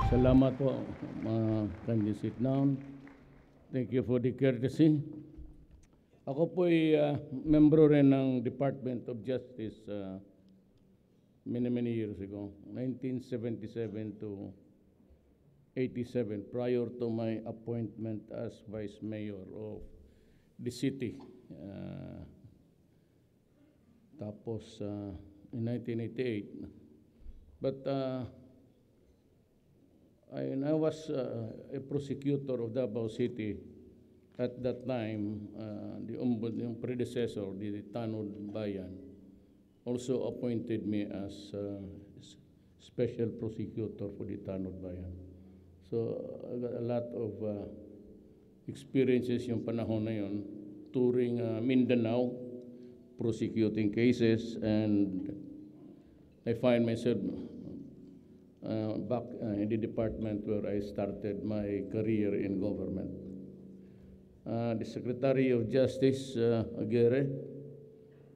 Salamat po. Kindly sit down. Thank you for the courtesy. Ako po ay membro rin ng Department of Justice many years ago, 1977 to 87, prior to my appointment as Vice Mayor of the city. Tapos in 1988. But I was a prosecutor of Davao City at that time. The predecessor, the Tanod Bayan, also appointed me as special prosecutor for the Tanod Bayan. So I got a lot of experiences yung panahon na yun, touring Mindanao, prosecuting cases, and I find myself back in the department where I started my career in government. The Secretary of Justice, Aguirre,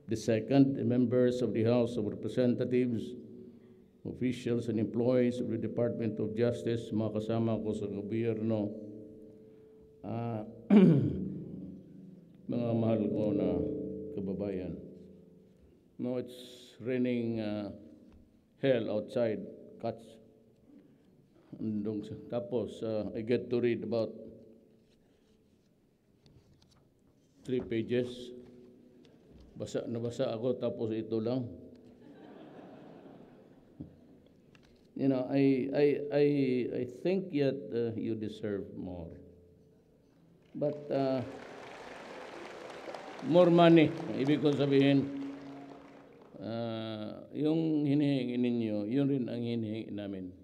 the second, the members of the House of Representatives, officials and employees of the Department of Justice, mga kasama ko sa gobyerno, mga mahal ko na kababayan. No, it's raining hell outside, cats. Tapos, I get to read about 3 pages. Nabasa ako, tapos ito lang. You know, I think yet you deserve more. But more money, ibig kong sabihin, yung hinihingi ninyo, yun rin ang hinihingi namin.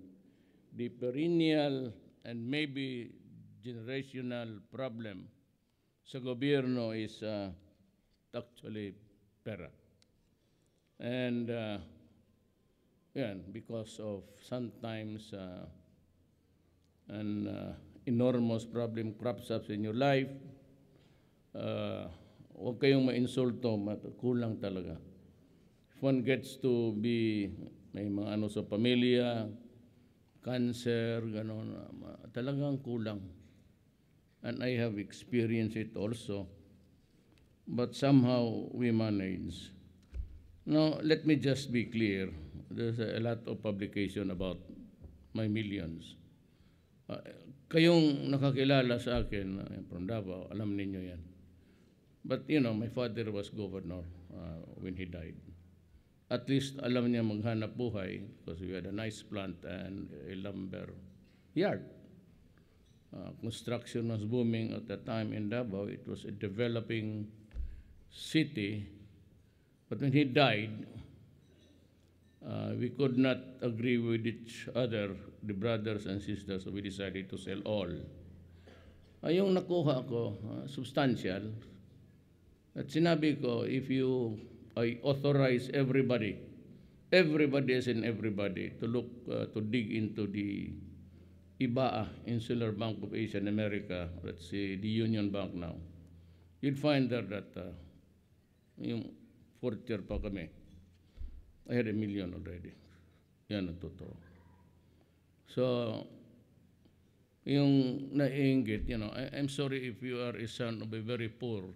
The perennial and maybe generational problem sa gobyerno is actually pera. And because of sometimes an enormous problem crops up in your life, huwag kayong ma-insulto, kulang talaga. If one gets to be, may mga ano sa pamilya, cancer, gano'n, talagang kulang. And I have experienced it also. But somehow we manage. Now, let me just be clear. There's a lot of publication about my millions. Kayong nakakilala sa akin from Davao, alam ninyo yan. But, you know, my father was governor when he died. At least alam niya maghanap buhay because we had a nice plant and a lumber yard. Construction was booming at that time in Davao. It was a developing city. But when he died, we could not agree with each other, the brothers and sisters, so we decided to sell all. Yung nakuha ko, substantial. At sinabi ko, if I authorize everybody as in everybody, to look, to dig into the IBAA, Insular Bank of Asia and America, let's say the Union Bank now, you'd find there that yung fourth year pa kami, I had $1 million already. Yan ang totoo. So, yung naiingit, you know, I'm sorry if you are a son of a very poor,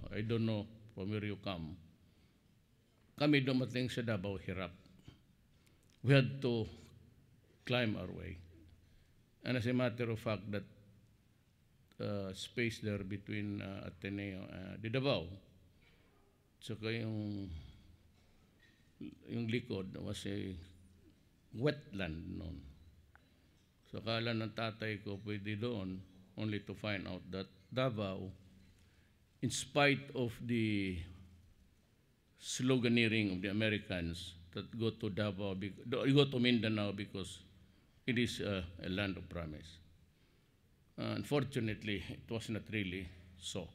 I don't know from where you come. Kami dumating sa Davao, hirap. We had to climb our way. And as a matter of fact, that space there between Ateneo and the Davao, saka yung likod was a wetland noon. So akala ng tatay ko pwede doon, only to find out that Davao, in spite of the sloganeering of the Americans that go to Davao, go to Mindanao because it is a land of promise. Unfortunately, it was not really so.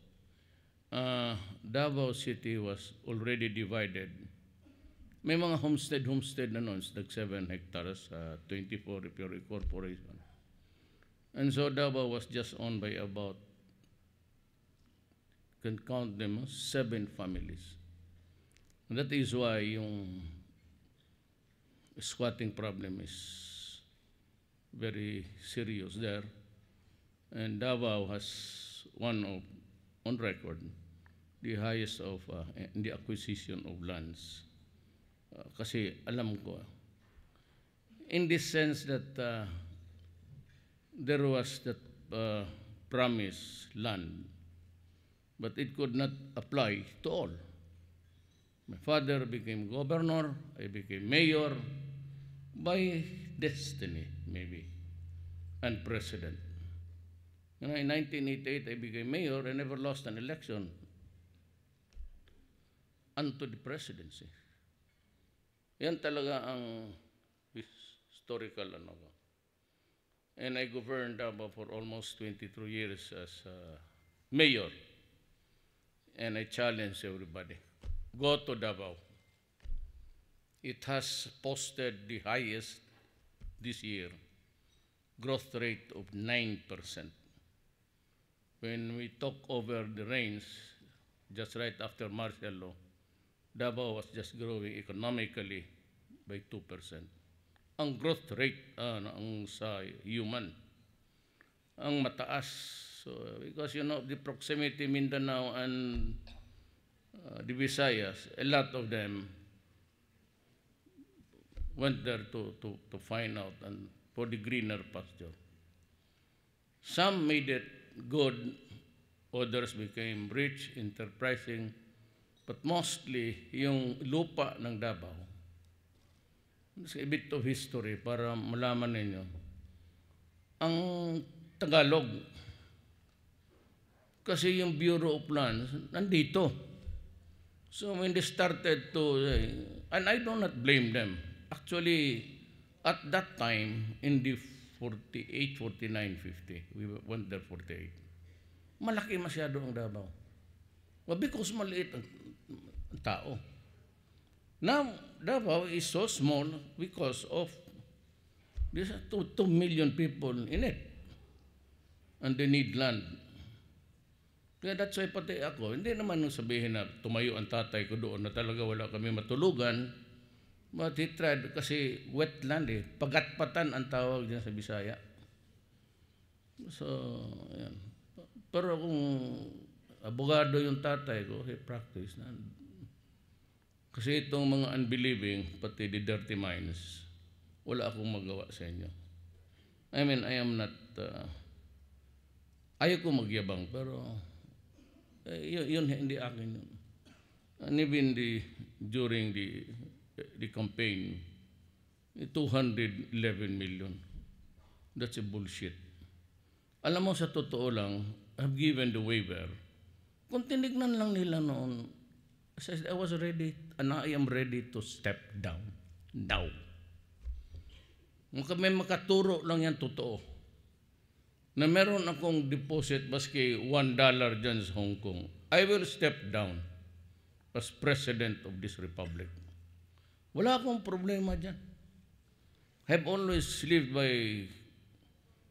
Davao City was already divided. May mga homestead na noon, like 7 hectares, 24 if you're a corporation. And so Davao was just owned by about, can count them, 7 families. And that is why yung squatting problem is very serious there. And Davao has on record, the highest of in the acquisition of lands. Kasi alam ko, in this sense that there was that promised land, but it could not apply to all. My father became governor, I became mayor, by destiny, maybe, and president. You know, in 1988, I became mayor. I never lost an election unto the presidency. Yan talaga ang historical ano ko. And I governed Davao for almost 23 years as mayor. And I challenge everybody, go to Davao. It has posted the highest this year, growth rate of 9%. When we took over the reins, just right after martial law, Davao was just growing economically by 2%. Ang growth rate ang sa human, ang mataas. So, because you know, the proximity Mindanao and the Visayas, a lot of them went there to find out and for the greener pasture. Some made it good, others became rich, enterprising, but mostly yung lupa ng Davao. It's a bit of history para malaman ninyo. Ang Tagalog, kasi yung Bureau of Lands, nandito. So when they started to, and I do not blame them. Actually, at that time, in the 48, 49, 50, we went there 48. Malaki masyado ang Davao. Well, because maliit ang tao. Now, Davao is so small because of there's 2 million people in it. And they need land. Kaya that's why pati ako, hindi naman nung sabihin na tumayo ang tatay ko doon na talaga wala kami matulugan. But he tried kasi wetland eh. Pagatpatan ang tawag dyan sa Bisaya. So, yan. Pero kung abogado yung tatay ko, he practiced na. Kasi itong mga unbelieving, pati the dirty minds, wala akong magawa sa inyo. I mean, I am not, ayaw ko magyabang, pero yun hindi akin yun. And even during the campaign, 211 million. That's a bullshit. Alam mo, sa totoo lang, I've given the waiver. Kung tinignan lang nila noon, I was ready, and I am ready to step down. Now. Kung kami makaturo lang yan, totoo. Na meron akong deposit, baski $1 dyan sa Hong Kong, I will step down as President of this Republic. Wala akong problema dyan. I have always lived by,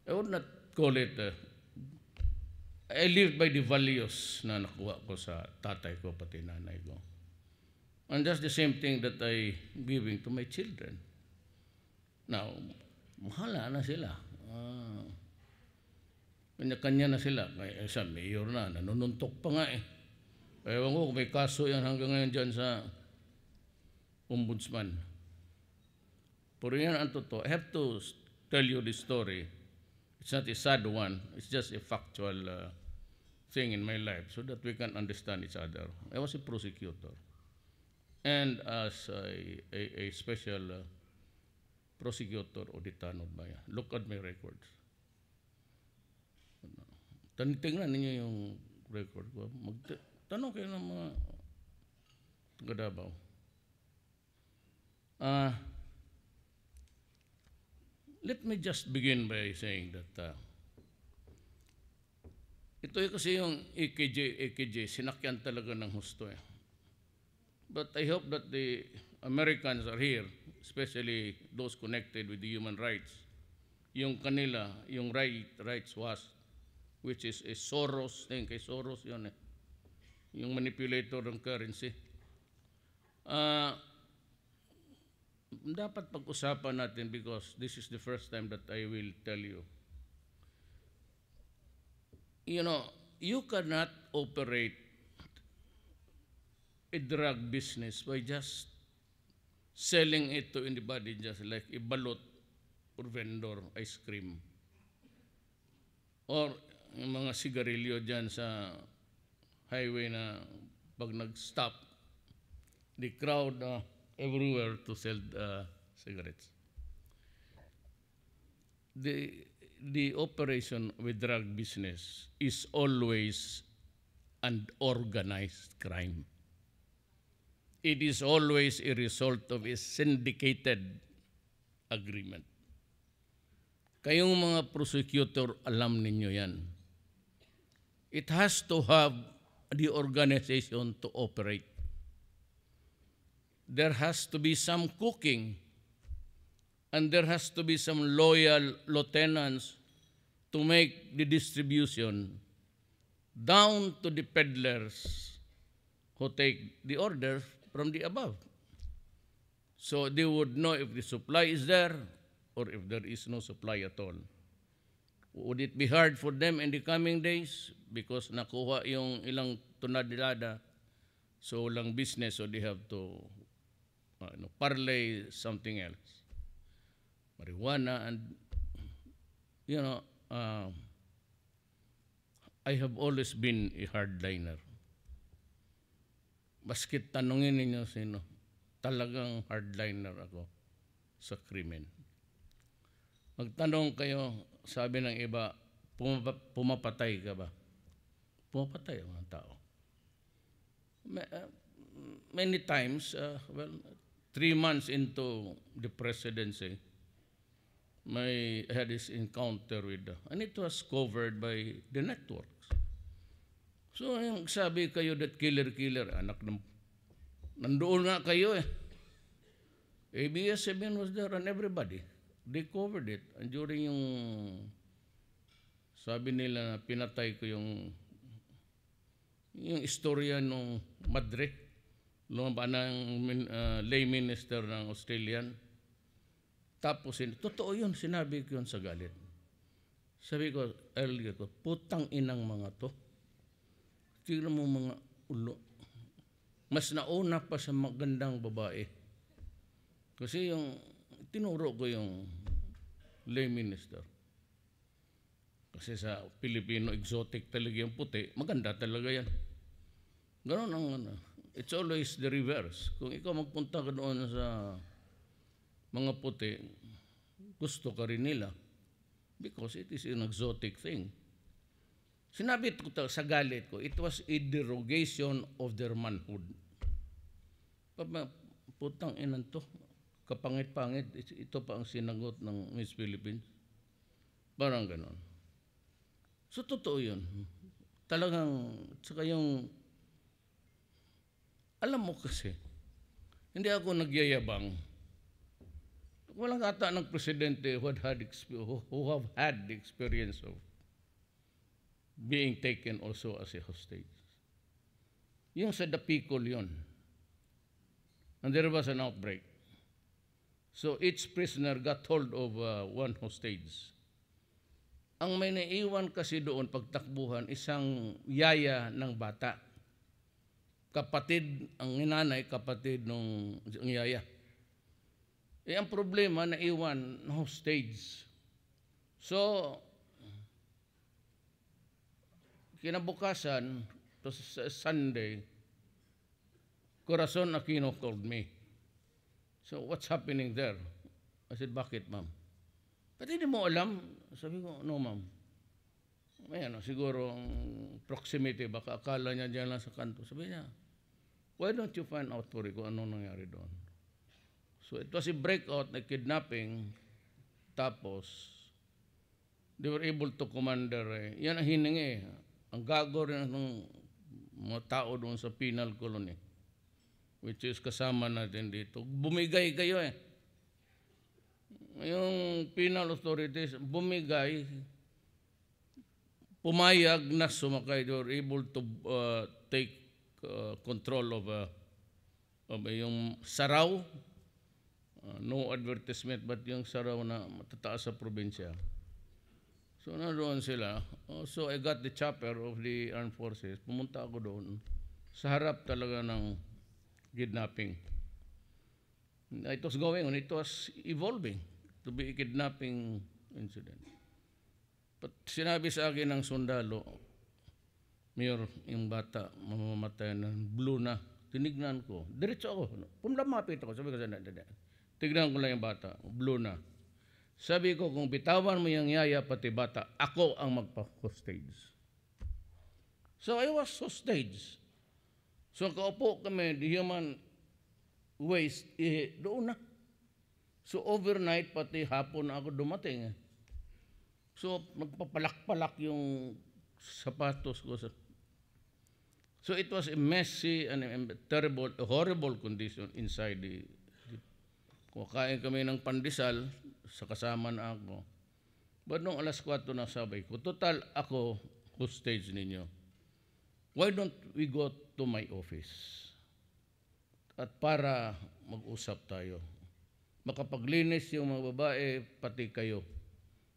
I would not call it, I lived by the values na nakuha ko sa tatay ko pati nanay ko. And that's the same thing that I giving to my children. Now, mahala na sila. Kanya-kanya na sila. Kaya isa, mayor na, nanununtok pa nga eh. Ewan ko kung may kaso yan hanggang ngayon dyan sa ombudsman. Pero yan ang totoo. I have to tell you the story. It's not a sad one. It's just a factual thing in my life so that we can understand each other. I was a prosecutor. And as a special prosecutor o Tanod Bayan. Look at my records. Tingnan ninyo yung record ko. Tanong kayo ng mga taga-Davao. Let me just begin by saying that ito kasi yung EKJ, sinakyan talaga ng husto eh. But I hope that the Americans are here, especially those connected with the human rights. Yung kanila, yung rights was, which is a Soros, kay Soros yun eh. Yung manipulator ng currency. dapat pag-usapan natin because this is the first time that I will tell you. You know, you cannot operate a drug business by just selling it to anybody, just like a balot or vendor, ice cream. Or yung mga sigarilyo dyan sa highway na pag nag-stop, the crowd everywhere to sell cigarettes. The operation with drug business is always an organized crime. It is always a result of a syndicated agreement. Kayong mga prosecutor, alam ninyo yan. It has to have the organization to operate. There has to be some cooking, and there has to be some loyal lieutenants to make the distribution down to the peddlers who take the order from the above. So they would know if the supply is there or if there is no supply at all. Would it be hard for them in the coming days because nakuha yung ilang tonelada, so walang business, so they have to parlay something else, marijuana, and I have always been a hardliner. Baskit tanungin ninyo sino, talagang hardliner ako sa krimen. Magtanong kayo, sabi ng iba, pumapatay ka ba? Pumapatay ang mga tao. Many times, 3 months into the presidency, I had this encounter with, and it was covered by the networks. So, yung sabi kayo that killer, anak ng, nandoon nga kayo eh. ABS-CBN was there and everybody. They covered it. And during yung, sabi nila na pinatay ko yung istorya ng Madre, lumaba ng lay minister ng Australian. Tapos, totoo yun, sinabi ko yun sa galit. Sabi ko, earlier ko, putang inang mga to. Tignan mo mga ulo. Mas nauna pa sa magandang babae. Kasi yung, tinuro ko yung lay minister. Kasi sa Filipino, exotic talaga yung puti. Maganda talaga yan. Ganon ang, it's always the reverse. Kung ikaw magpunta ka doon sa mga puti, gusto ka rin nila. Because it is an exotic thing. Sinabi ko sa galit ko, it was a derogation of their manhood. Putang inan to, kapangit-pangit, ito pa ang sinagot ng Miss Philippines. Parang ganon. So, totoo yun. Talagang, saka yung, alam mo kasi, hindi ako nagyayabang. Walang ata ng presidente who have had the experience of being taken also as a hostage. Yung sa Dapicol yun. And there was an outbreak. So each prisoner got hold of one hostage. Ang may naiwan kasi doon pagtakbuhan, isang yaya ng bata. Kapatid, ang nanay, kapatid ng yaya. Eh ang problema, naiwan na hostage. So, kinabukasan, to Sunday, Corazon Aquino called me. So, what's happening there? I said, bakit, ma'am? Ba't hindi mo alam? Sabi ko, no, ma'am. Ayan, siguro ang proximity, baka akala niya dyan lang sa kanto. Sabi niya, why don't you find out for it kung anong nangyari doon? So, it was a breakout, na kidnapping, tapos, they were able to commander, yan ang hiningi, ang gago rin ng mga tao doon sa penal colony, which is kasama natin dito. Bumigay kayo eh. Yung penal authorities, bumigay, pumayag na sumakay. They were able to take control of yung Saraw, no advertisement, but yung saraw na matataas sa probinsya. So nandoon sila. So I got the chopper of the armed forces. Pumunta ako doon. Sa harap talaga ng kidnapping. It was going on. It was evolving to be a kidnapping incident. But sinabi sa akin ng sundalo, Mayor, yung bata, mamamatay na, blue na. Tinignan ko. Diretso ako. Pumlamapit ako. Sabi ko, tignan ko lang yung bata. Blue na. Sabi ko, kung bitawan mo yung yaya pati bata, ako ang magpa-hostage. So I was hostage. So kaupo kami, the human waste, doon na. So overnight, pati hapon ako dumating. So nagpapalak-palak yung sapatos ko. So it was a messy and a terrible, a horrible condition inside the kumakain kami ng pandesal sa kasama na ako. But nung alas 4 na sabi ko, total ako hostage ninyo. Why don't we go to my office? At para mag-usap tayo. Makapaglinis yung mga babae, pati kayo.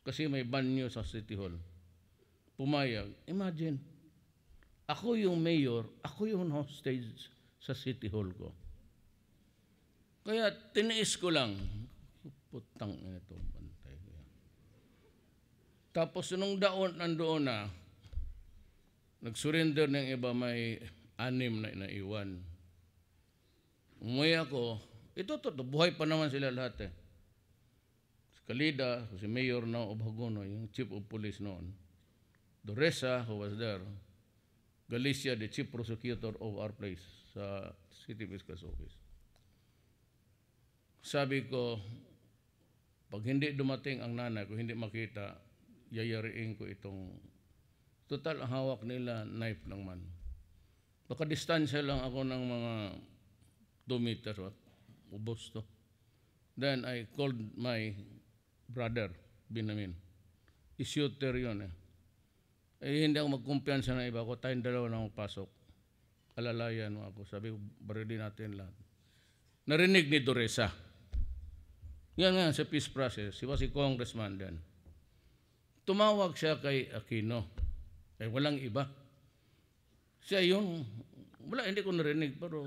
Kasi may banyo sa City Hall. Pumayag. Imagine, ako yung mayor, ako yung hostage sa City Hall ko. Kaya tiniis ko lang. Putang ina ito, bantay ko yan. Tapos nung nandoon na, nag-surrender ng iba, may 6 na naiwan. Umuwi ako, ito, buhay pa naman sila lahat eh. Si Kalida, si Mayor na Obhagono, yung Chief of Police noon. Doresa, who was there. Galicia, the Chief Prosecutor of our place sa City Fiscal's Office. Sabi ko, pag hindi dumating ang nanay ko, hindi makita, yayariin ko itong total ang hawak nila, knife lang man. Baka distansya lang ako ng mga 2 meters, ubos to. Then I called my brother, Binamin. I-shooter yun eh. Hindi ako magkumpiyansa na iba ko, tayong dalawa na magpasok. Alalayan mo ako. Sabi ko, barili natin lahat. Narinig ni Doresa. Yan nga, sa peace process. He was a congressman then. Tumawag siya kay Aquino. Walang iba. Siya yung, hindi ko narinig, pero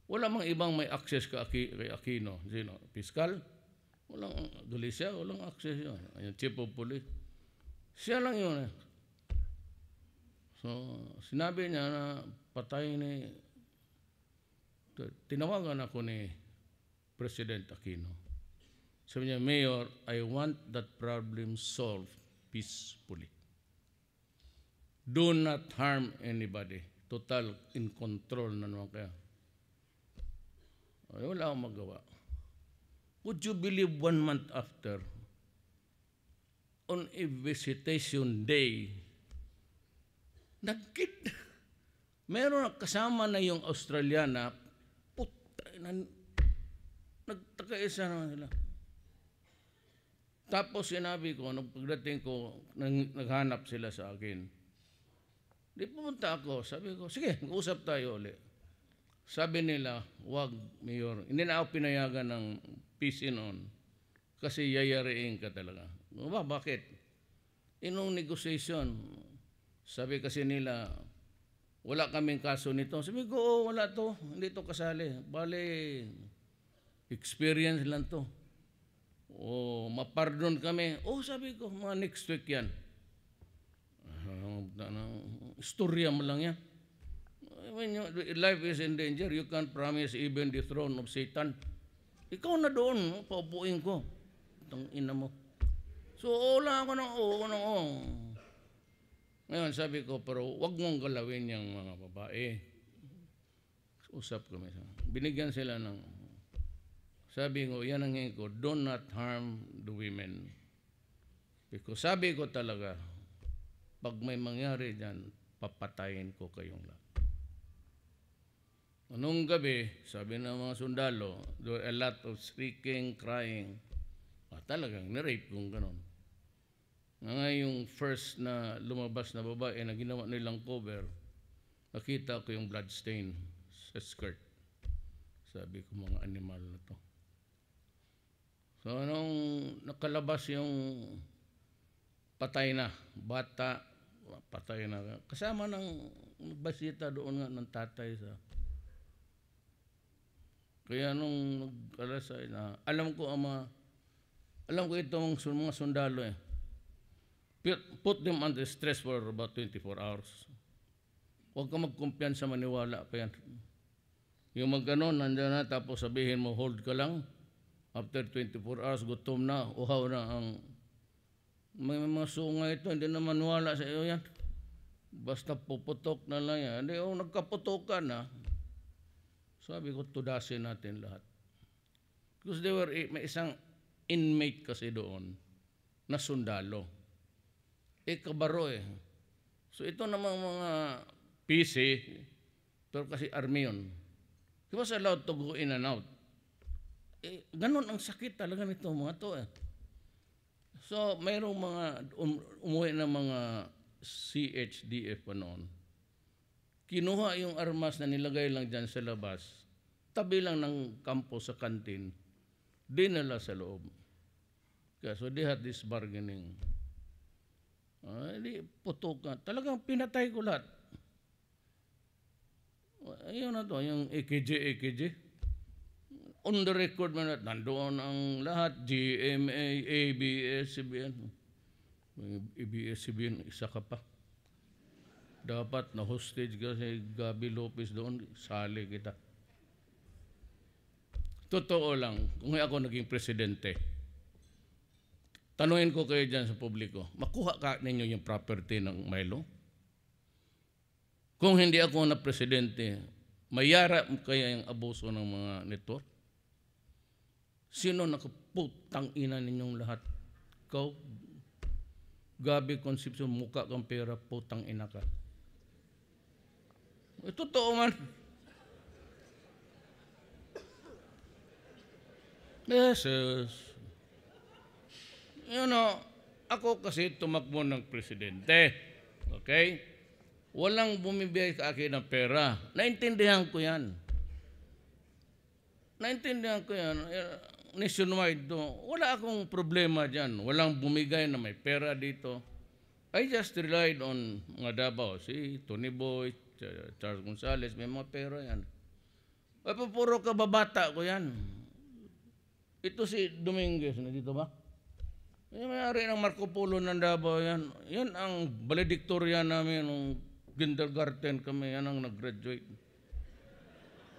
wala mang ibang may access kay Aquino. Sino? Piskal? Walang, Galicia, walang access yun. Yung Chief of Police. Siya lang yun eh. So, sinabi niya na patay ni, tinawagan ako ni President Aquino. Sabi niya, Mayor, I want that problem solved peacefully. Do not harm anybody. Total in control na naman kaya. Ay, wala akong magawa. Would you believe 1 month after, on a visitation day, meron kasama na yung Australiana, nagtaka-isa naman sila. Tapos sinabi ko, nung pagdating ko, naghanap sila sa akin. Di pumunta ako, sabi ko, sige, mag-usap tayo ulit. Sabi nila, wag, Mayor, hindi na ako pinayagan ng peace noon kasi yayariin ka talaga. Bakit? Inong negotiation, sabi kasi nila, wala kaming kaso nito. Sabi ko, wala to, hindi to kasali. Bale, experience lang to. O, mapardon kami. Sabi ko, mga next week yan. Istorya mo lang yan. When life is in danger, you can't promise even the throne of Satan. Ikaw na doon, paupuin ko. Itong ina mo. So, lang ako ng oo. Ngayon, sabi ko, pero wag mong galawin yung mga babae. Usap kami. Binigyan sila ng, sabi ko, yan ang hingin ko, do not harm the women. Because sabi ko talaga, pag may mangyari dyan, papatayin ko kayong lahat. Anong gabi, sabi ng mga sundalo, there were a lot of shrieking, crying. Talagang nirape kung ganon. Yung first na lumabas na babae na ginawa nilang cover, nakita ko yung blood stain sa skirt. Sabi ko, mga animal na to. So, nung nakalabas yung patay na, bata, patay na, kasama ng basita doon nga ng tatay sa... Kaya nung nagkalasay na, alam ko itong mga sundalo eh. Put them under stress for about 24 hours. Huwag ka magkumpiyansa, maniwala pa yan. Yung mag-ganon, nandiyan na, tapos sabihin mo, hold ka lang. After 24 hours, gutom na, uhaw na ang... May mga sungay ito, hindi na maniwala sa iyo yan. Basta puputok na lang yan. Hindi, nagkaputokan na. Sabi ko, tudasin natin lahat. Because may isang inmate kasi doon na sundalo. Kabaro eh. So ito namang mga PC, pero kasi army yun. He was allowed to go in and out. Ganon ang sakit talaga nito mga to eh. So mayroong mga umuwi na mga CHDF pa noon. Kinuha yung armas na nilagay lang dyan sa labas, tabi lang ng kampo sa kantin, dinala sa loob. So they had this bargaining. Di putok na. Talagang pinatay ko lahat. Ayun na to, yung EKJ. On the record man, nandoon ang lahat, GMA, ABS-CBN. ABS-CBN, isa ka pa. Dapat na hostage kasi Gabi Lopez doon, sali kita. Totoo lang, kung ako naging presidente, tanungin ko kayo dyan sa publiko, makuha ka ninyo yung property ng Milo? Kung hindi ako na presidente, mayara kaya yung abuso ng mga network? Sino nakaputang ina ninyong lahat? Ikaw, Gabi Concepcion, mukha kang pera, putang ina ka. Totoo man. Yes. You know, ako kasi tumakbo ng presidente. Okay? Walang bumibigay sa akin ng pera. Naintindihan ko yan. Nationwide to. Wala akong problema dyan. Walang bumigay na may pera dito. I just relied on mga Davao. Si Tony Boy, Charles Gonzales, may mga pera yan. Puro kababata ko yan. Ito si Dominguez, nandito ba? Yung may-ari ng Marco Polo ng Davao yan. Yan ang valedictorian namin nung kindergarten kami, yan ang nag-graduate.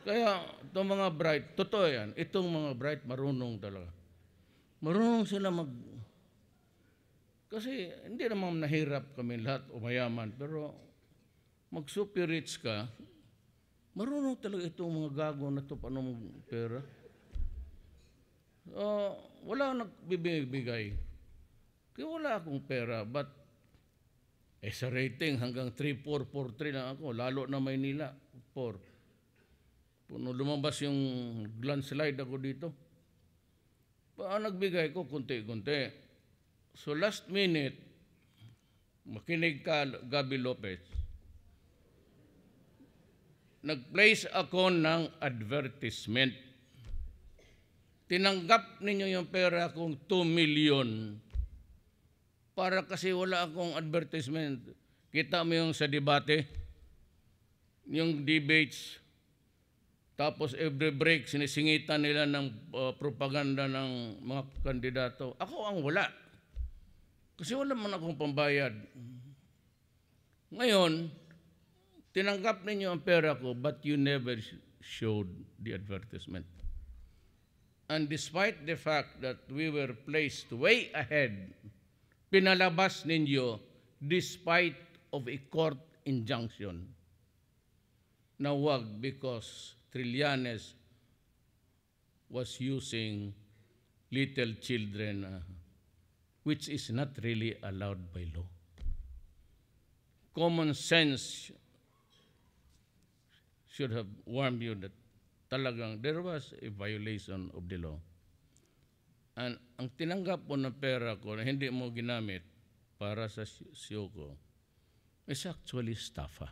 Kaya itong mga bright, totoo yan, itong mga bright marunong talaga. Marunong sila kasi hindi naman nahirap kami lahat o mayaman, pero mag-super rich ka, marunong talaga itong mga gago na ito, paano mong pera. Wala nagbibigay. Kaya wala akong pera, but sa rating hanggang 3, 4, 4, 3 lang ako, lalo na Maynila, 4. Puno lumabas yung landslide ako dito. Nagbigay ko, kunti-kunti. So last minute, makinig ka, Gabi Lopez, nag-place ako ng advertisement. Tinanggap ninyo yung pera kong 2 million para kasi wala akong advertisement. Kita mo yung sa debate, yung debates, tapos every break sinisingitan nila ng propaganda ng mga kandidato. Ako ang wala. Kasi wala man akong pambayad. Ngayon, tinanggap ninyo ang pera ko, but you never showed the advertisement. And despite the fact that we were placed way ahead, pinalabas ninyo despite of a court injunction na wag because Trillanes was using little children, which is not really allowed by law. Common sense should have warned you that talagang there was a violation of the law. And ang tinanggap mo ng pera ko na hindi mo ginamit para sa show ko is actually staffa.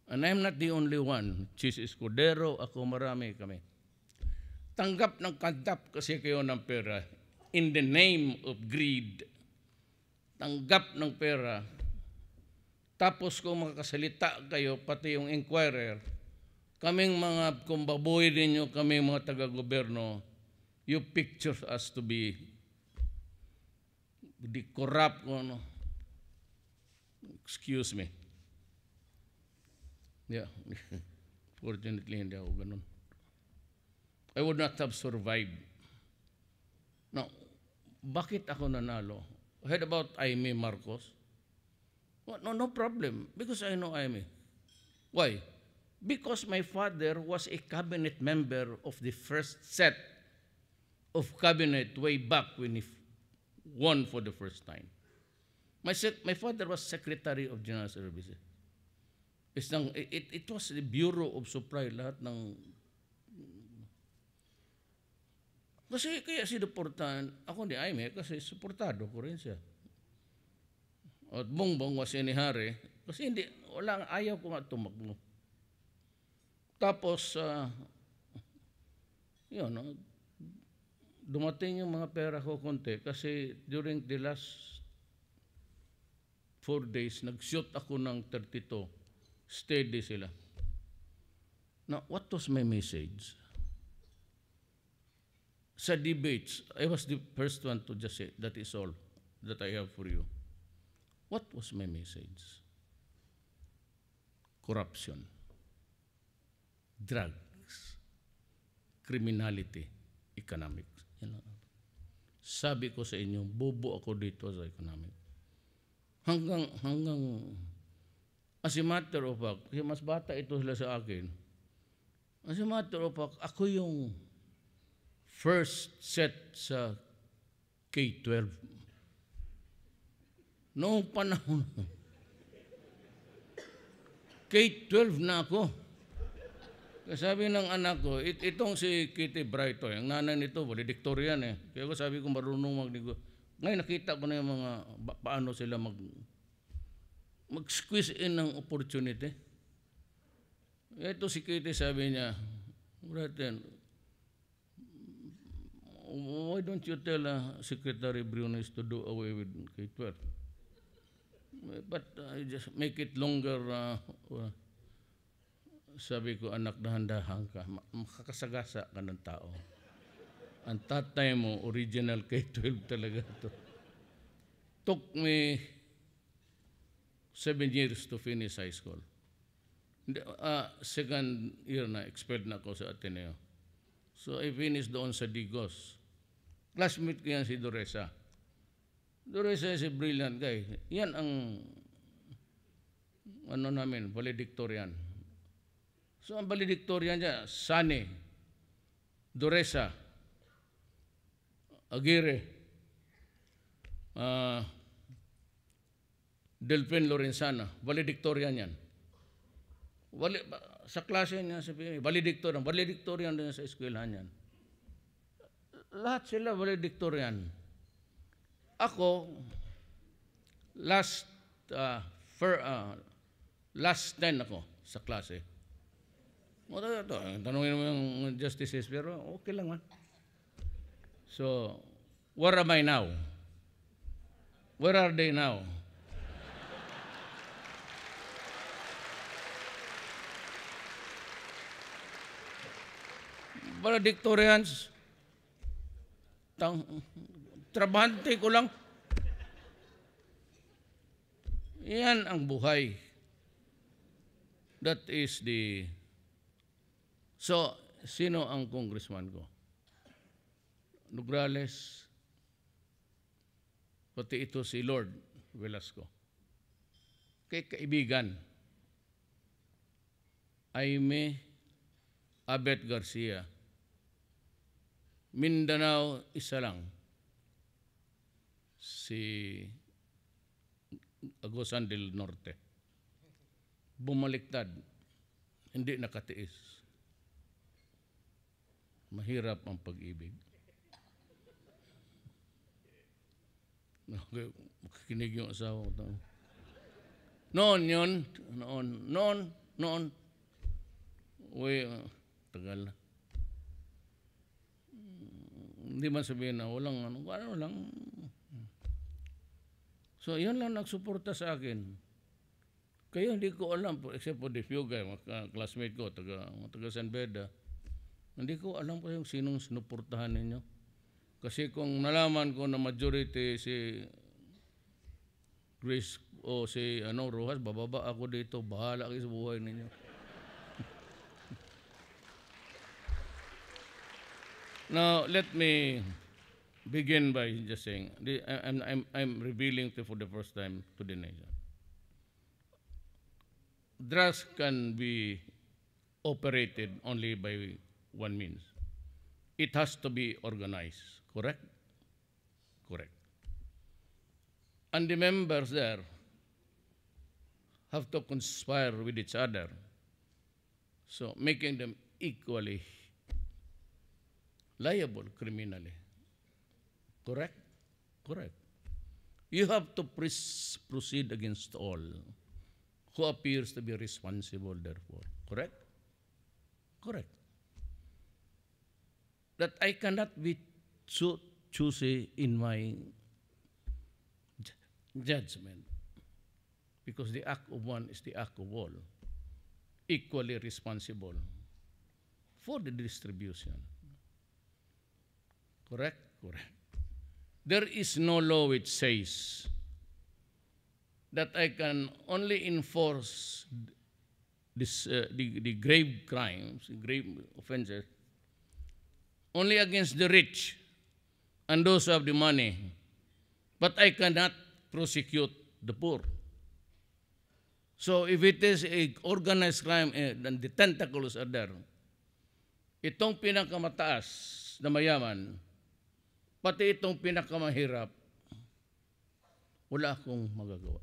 And I'm not the only one. Chis Escudero, ako marami kami. Tanggap ng kantap kasi kayo ng pera in the name of greed. Tanggap ng pera. Tapos kung makasalita kayo, pati yung inquirer, kaming mga, kung baboy ninyo, kaming mga taga-gobyerno, you picture us to be the corrupt, ano. Excuse me. Yeah. Fortunately, hindi ako ganun. I would not have survived. Now, bakit ako nanalo? Heard about Jaime Marcos? Well, no problem. Because I know Jaime. Why? Because my father was a cabinet member of the first set of cabinet way back when he won for the first time. My father was Secretary of General Services. It was the Bureau of Supply, lahat ng... Kasi kaya sinuportahan, ako ni Jaime, kasi suportado ko rin siya. At Bongbong was inihari, kasi hindi, ayaw ko nga tumakbo. Tapos, dumating yung mga pera ko konti, kasi during the last 4 days, nag-shoot ako ng 32. Steady sila. Now, what was my message? Sa debates, I was the first one to just say, that is all that I have for you. What was my message? Corruption, drugs, criminality, economics. Sabi ko sa inyo, bobo ako dito sa economic. Hanggang, as a matter of fact, kasi mas bata ito sila sa akin, as a matter of fact, ako yung first set sa K-12. Noong panahon, K-12 na ako. Sabi ng anak ko, itong si Kitty Brighto, yung nanay nito, valedictorian eh. Kaya ko sabi ko marunong magnigo. Ngayon nakita ko na yung mga, paano sila mag-squeeze in ng opportunity. Ito si Kitty sabi niya, Braten, why don't you tell Secretary Briones to do away with K-12? But just make it longer. Sabi ko, anak, dahan-dahan ka. Makakasagasa ka ng tao. Ang tatay mo, original K-12 talaga to. Took me 7 years to finish high school. Second year na, expelled na ako sa Ateneo. So I finished doon sa Digos. Classmate ko yan si Doresa. Doresa is a brilliant guy. Yan ang namin, valedictorian. So ang valedictorian niya, Sane, Doresa, Aguirre, Delphin Lorenzana, valedictorian yan. Sa klase niya, valedictorian din sa eskwelahan yan. Lahat sila valedictorian. Ako, last 10 ako sa klase. Tanungin mo yung justices, pero okay lang man. So, where am I now? Where are they now? Valedictorians, trabahante ko lang. Yan ang buhay. That is the... So, sino ang congressman ko? Nograles, pati ito si Lord Velasco. Kay kaibigan, Jaime Abet Garcia. Mindanao, isa lang. Si Agusan del Norte. Bumaliktad. Hindi nakatiis. Mahirap ang pag-ibig. Makikinig yung asawa ko. Noon. Uy, tagal na. Hindi man sabihin na walang ano lang. So, yun lang nagsuporta sa akin. Kayo hindi ko alam, except for the few guys, classmate ko, taga San Beda, hindi ko alam pa yung sinong sinuportahan ninyo. Kasi kung nalaman ko na majority si Chris o si Rojas, bababa ako dito, bahala kayo sa buhay ninyo. Now, let me begin by just saying, I'm revealing for the first time to the nation. Drugs can be operated only by one means. It has to be organized, correct? Correct. And the members there have to conspire with each other, so making them equally liable criminally. Correct? Correct. You have to proceed against all who appears to be responsible, therefore. Correct? Correct. That I cannot be so choosy in my judgment, because the act of one is the act of all, equally responsible for the distribution. Correct? Correct. There is no law which says that I can only enforce this, the grave crimes, grave offenses, only against the rich and those who have the money, but I cannot prosecute the poor. So if it is a organized crime, then the tentacles are there. Itong pinakamataas na mayaman, pati itong pinakamahirap, wala akong magagawa.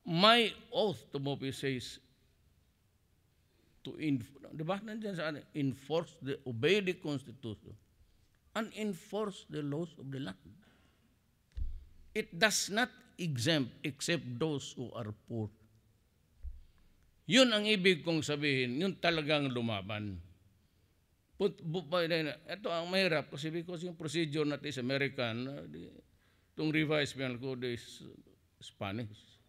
My oath to Mopi says to diba nandiyan sa enforce obey the Constitution and enforce the laws of the land. It does not exempt except those who are poor. Yun ang ibig kong sabihin, yun talagang lumaban. Ito ang mahirap kasi because yung procedure natin is American, itong revised penal code is Spanish.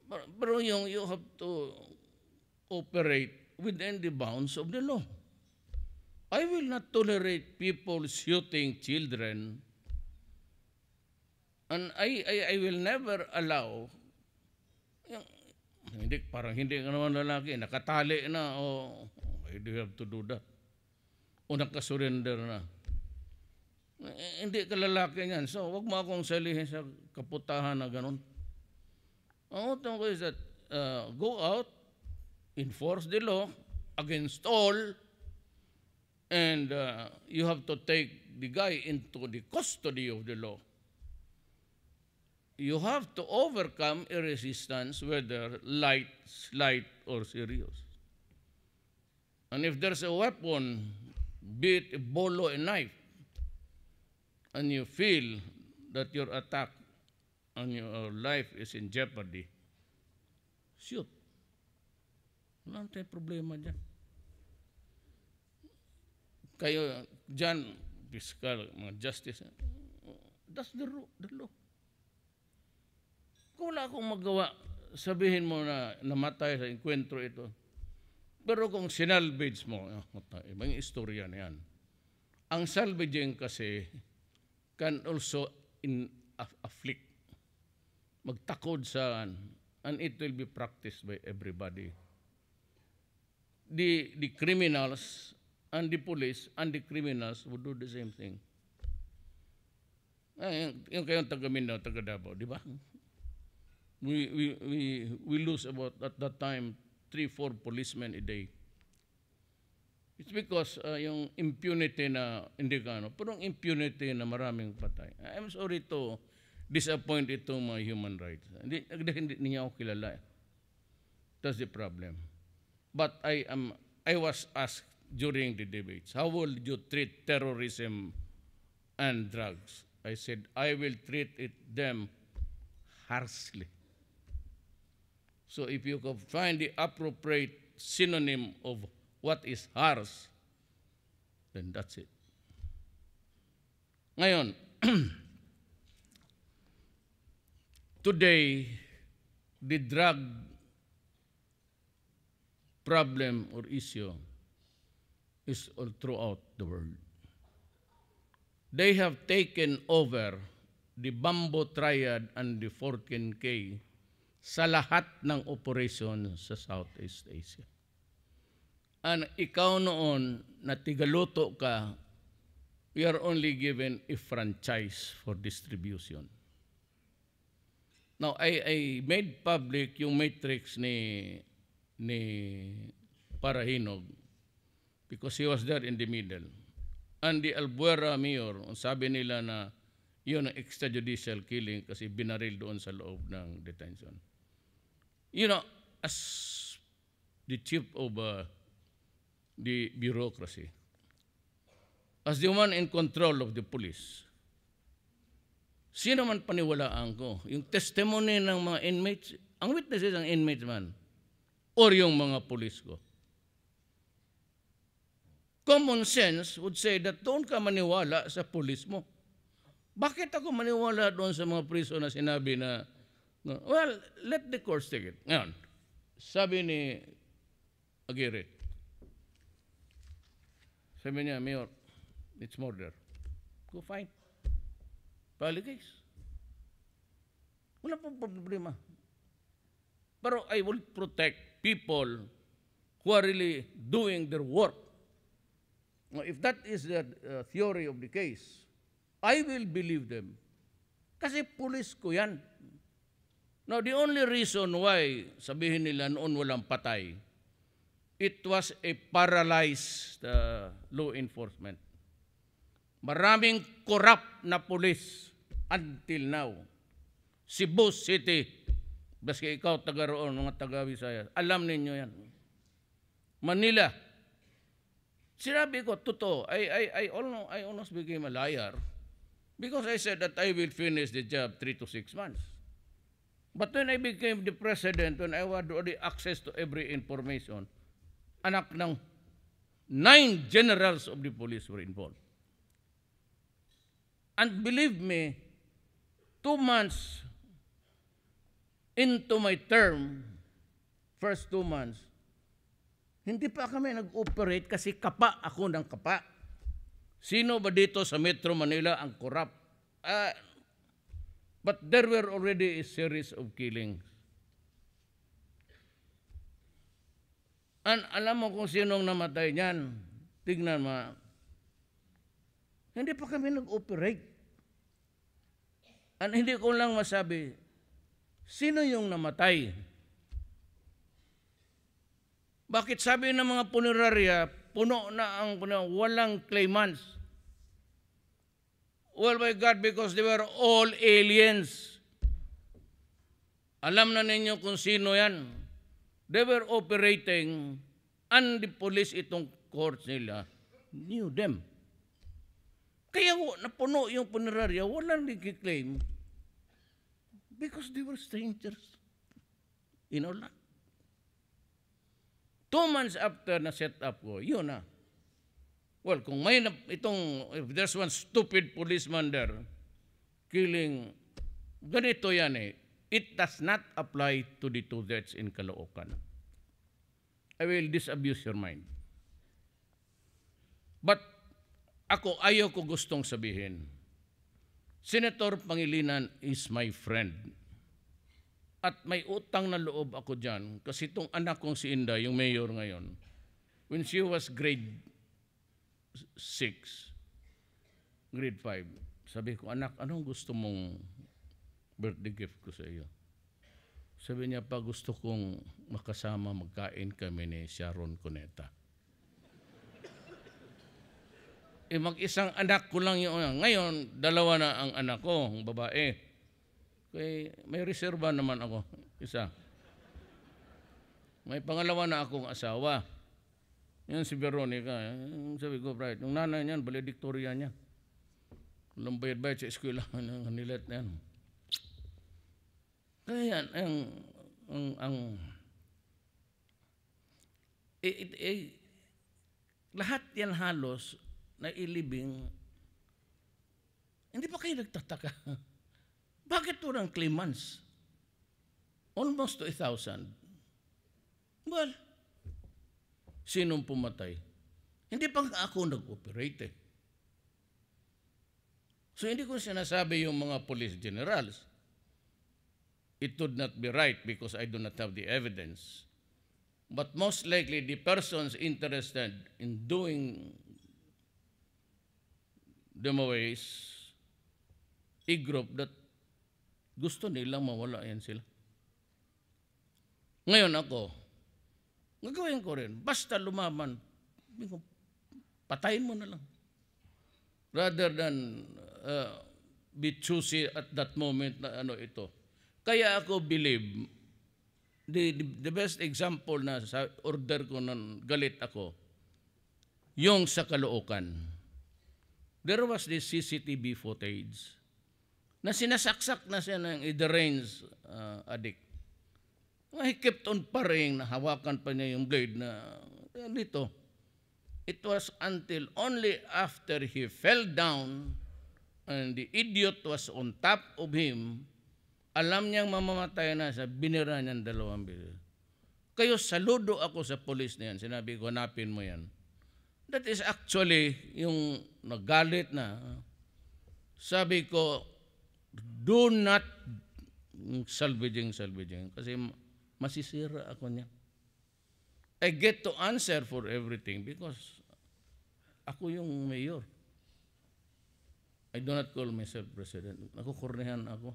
Pero you have to operate within the bounds of the law. I will not tolerate people shooting children, and I will never allow parang hindi ka naman lalaki, nakatali na why do you have to do that? O nakasurrender na. Hindi ka lalaki niyan. So, wag mo akong salihin sa kaputahan na ganun. Ang utong ko is that go out, enforce the law against all, and you have to take the guy into the custody of the law. You have to overcome a resistance, whether light, slight, or serious. And if there's a weapon, be it a bolo, a knife, and you feel that your attack and your life is in jeopardy, shoot. Wala tayong problema dyan. Kayo dyan, fiscal, mga justice, that's the law. Kung wala akong magawa, sabihin mo na namatay sa enkwentro ito. Pero kung sinalvage mo, ibang istorya na yan. Ang salvaging kasi can also afflict, magtakod saan, and it will be practiced by everybody. The criminals and the police and the criminals would do the same thing. Yung kayong taga-Mindanao, taga-Davao, di ba? We lose about, at that time, 3-4 policemen a day. It's because yung impunity na, hindi ka pero yung impunity na maraming patay. I'm sorry to disappoint itong mga human rights. Hindi niya ako kilala. That's the problem. But I was asked during the debates, how will you treat terrorism and drugs? I said, I will treat them harshly. So if you can find the appropriate synonym of what is harsh, then that's it. Ngayon, today, the drug problem or issue is all throughout the world. They have taken over the Bamboo Triad and the 14K sa lahat ng operation sa Southeast Asia. And ikaw noon na tigaluto ka, we are only given a franchise for distribution. Now, I made public yung matrix ni Parahinog because he was there in the middle. And the Albuera mayor, sabi nila na yun ang extrajudicial killing kasi binaril doon sa loob ng detention. You know, as the chief of the bureaucracy, as the one in control of the police, sino man paniwalaan ko? Yung testimony ng mga inmates, ang witnesses ang inmates man, or yung mga police ko. Common sense would say that doon ka maniwala sa police mo. Bakit ako maniwala doon sa mga priso na sinabi na, well, let the courts take it. Ngayon, sabi ni Aguirre, sabi niya, Mayor, it's murder. Go fine. File the case. Wala pong problema. Pero I will protect people who are really doing their work. Now, if that is the theory of the case, I will believe them. Kasi pulis ko yan. Now, the only reason why sabihin nila noon walang patay, it was a paralyzed law enforcement. Maraming corrupt na pulis until now. Cebu City, baski ikaw taga roon, mga taga Visayas, alam ninyo yan. Manila, sinabi ko, totoo, I almost became a liar because I said that I will finish the job 3 to 6 months. But when I became the president, when I had already access to every information, anak ng 9 generals of the police were involved. And believe me, 2 months into my term, first 2 months, hindi pa kami nag-operate kasi kapa ako ng kapa. Sino ba dito sa Metro Manila ang corrupt? But there were already a series of killings. And alam mo kung sinong namatay niyan? Tignan mo. Hindi pa kami nag-operate. And hindi ko lang masabi, sino yung namatay? Bakit sabi ng mga punerarya, puno na ang walang claimants? Well, my God, because they were all aliens. Alam na ninyo kung sino yan. They were operating and the police itong courts nila knew them. Kaya napuno yung punerarya, walang nag-claim because they were strangers. You know lang. 2 months after na set up ko, yun na. Well, kung may if there's one stupid policeman there killing, ganito yan eh. It does not apply to the 2 deaths in Caloocan. I will disabuse your mind. But ako, ayaw ko gustong sabihin, Senator Pangilinan is my friend. At may utang na loob ako dyan kasi itong anak kong si Inday, yung mayor ngayon, when she was grade 6, grade 5, sabi ko, anak, anong gusto mong birthday gift ko sa iyo? Sabi niya, pa gusto kong makasama magkain kami ni Sharon Cuneta. Mag-isang anak ko lang yung ngayon, 2 na ang anak ko, ang babae. Kaya may reserva naman ako, isa. May pangalawa na akong asawa. Yan si Veronica. Sabi ko, right, yung nanay niyan, valedictoria niya. Walang bayad-bayad sa eskwela ng nilet na yan. Kaya yan, lahat yan halos na ilibing, hindi pa kayo nagtataka? Bakit walang claimants? Almost to 1,000. Well, sinong pumatay? Hindi pa ako nag-operate. So hindi ko sinasabi yung mga police generals. It would not be right because I do not have the evidence. But most likely, the persons interested in doing demoways, a group that gusto nilang mawala yan sila. Ngayon ako, gagawin ko rin. Basta lumaban, patayin mo na lang. Rather than be choosy at that moment na ano ito. Kaya ako believe, the best example na sa order ko nang galit ako, yung sa Caloocan. There was this CCTV footage na sinasaksak na siya ng deranged addict. He kept on parrying, hawakan pa niya yung blade na dito. It was until only after he fell down and the idiot was on top of him, alam niyang mamamatay na sa binira niyang 2 beses. Kayo, saludo ako sa police na yan. Sinabi ko, hanapin mo yan. That is actually yung nagalit na. Sabi ko, do not salvaging. Kasi masisira ako niya. I get to answer for everything because ako yung mayor. I do not call myself president. Nakukurnihan ako.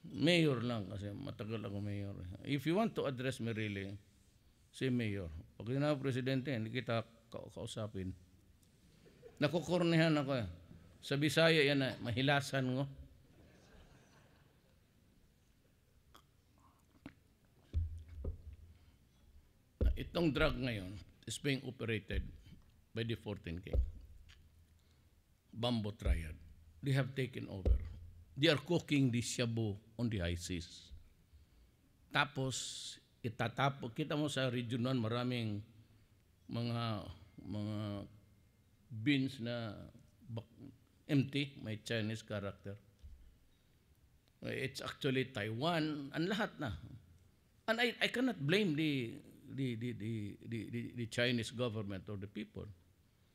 Mayor lang kasi matagal ako mayor. If you want to address me really, say mayor. Pag na presidente, hindi kita kausapin. Nakukurnihan ako. Sa Bisaya yan na, mahilasan mo. Itong drug ngayon is being operated by the 14 King. Bamboo Triad. They have taken over. They are cooking the shabu on the high seas. Tapos, itatapo. Kita mo sa region 1, maraming mga bins na empty, may Chinese character. It's actually Taiwan, and lahat na. And I cannot blame the Chinese government or the people.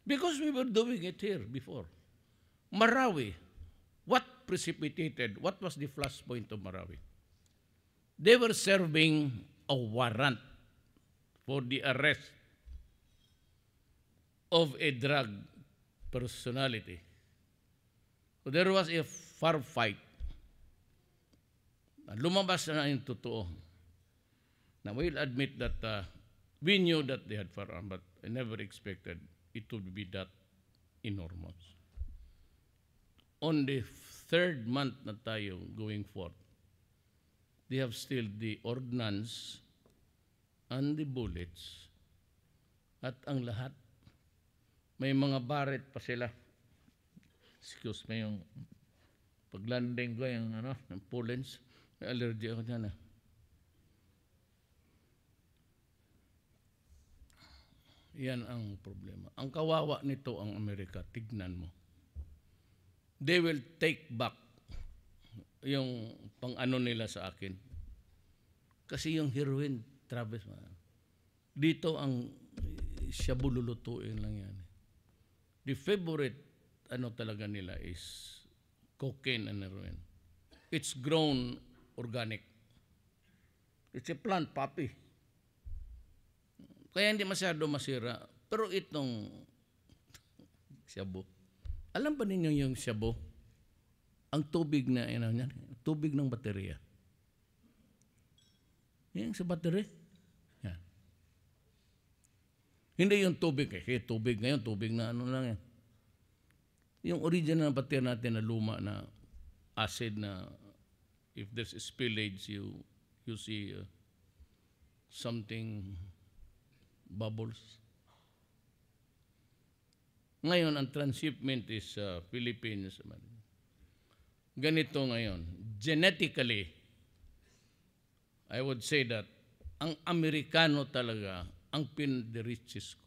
Because we were doing it here before. Marawi, what precipitated, what was the flashpoint of Marawi? They were serving a warrant for the arrest of a drug personality. So there was a far fight. Lumabas na yung totoo. Now, we'll admit that we knew that they had firearm, but I never expected it would be that enormous. On the 3rd month na tayo going forth, they have still the ordnance and the bullets at ang lahat. May mga barret pa sila. Excuse me, yung paglanding ko, yung pollens, may allergy ako dyan. Yan ang problema. Ang kawawa nito ang Amerika, tignan mo. They will take back yung pang-ano nila sa akin. Kasi yung heroin, Travis, dito ang shabu lulutuin lang yan. The favorite talaga nila is cocaine and heroin. It's grown organic. It's a plant poppy. Kaya hindi masyado masira. Pero itong shabu, alam ba ninyo yung shabu? Ang tubig na, tubig ng baterya. Yan sa baterya. Yan. Hindi yung tubig, tubig ngayon, tubig na lang yan. Yung original na baterya natin na luma na acid na if there's a spillage, you see something bubbles. Ngayon, ang transshipment is Philippines. Ganito ngayon. Genetically, I would say that ang Amerikano talaga ang the richest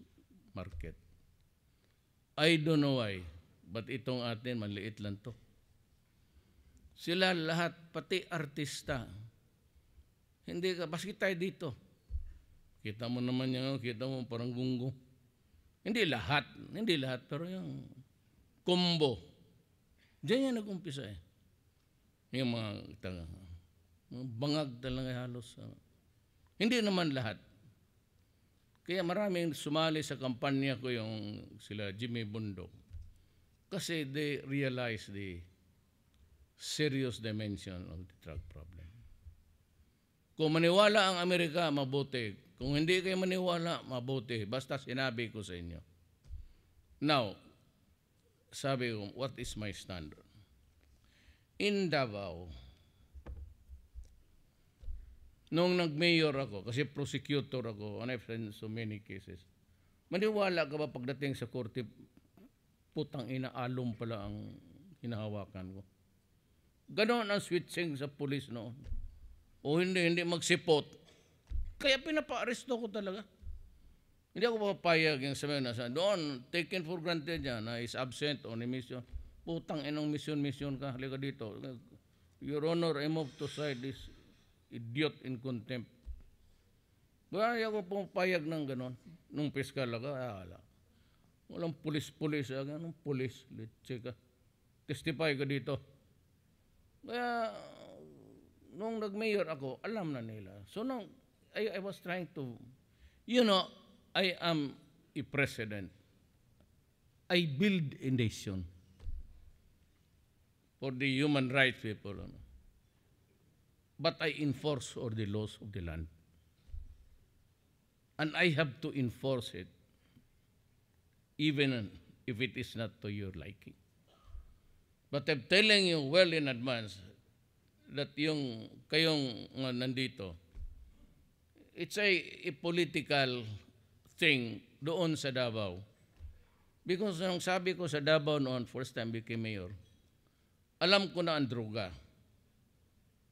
market. I don't know why, but itong atin, maliit lang to. Sila lahat, pati artista. Hindi ka, baski tayo dito. Kita mo naman yan, kita mo parang gunggong. Hindi lahat, pero yung combo. Diyan yan nag-umpisa eh. Yung mga bangag talaga halos. Hindi naman lahat. Kaya maraming sumali sa kampanya ko yung sila Jimmy Bundok. Kasi they realize the serious dimension of the drug problem. Kung maniwala ang Amerika, mabuti. Kung hindi kayo maniwala, mabuti. Basta sinabi ko sa inyo. Now, sabi ko, what is my standard? In Davao, nung nag-mayor ako, kasi prosecutor ako, and I've seen so many cases, maniwala ka ba pagdating sa korte, putang ina, alum pala ang hinahawakan ko. Ganon ang switching sa pulis noon. O hindi magsipot. Kaya pinapa-aresto ko talaga. Hindi ako papayag yung sabi na sa doon, taken for granted yan, na is absent on a mission. Putang inong mission ka, halika dito. Your Honor, I move to side this idiot in contempt. Kaya ako pumapayag ng ganon. Nung piskal ako, walang pulis-pulis. Anong pulis? Let's ka. Testify ka dito. Kaya, nung nag-mayor ako, alam na nila. So, nung I was trying to, I am a president. I build a nation for the human rights people. But I enforce all the laws of the land. And I have to enforce it even if it is not to your liking. But I'm telling you well in advance that yung kayong nandito, it's a political thing doon sa Davao. Because nung sabi ko sa Davao noon, first time became mayor, alam ko na ang droga.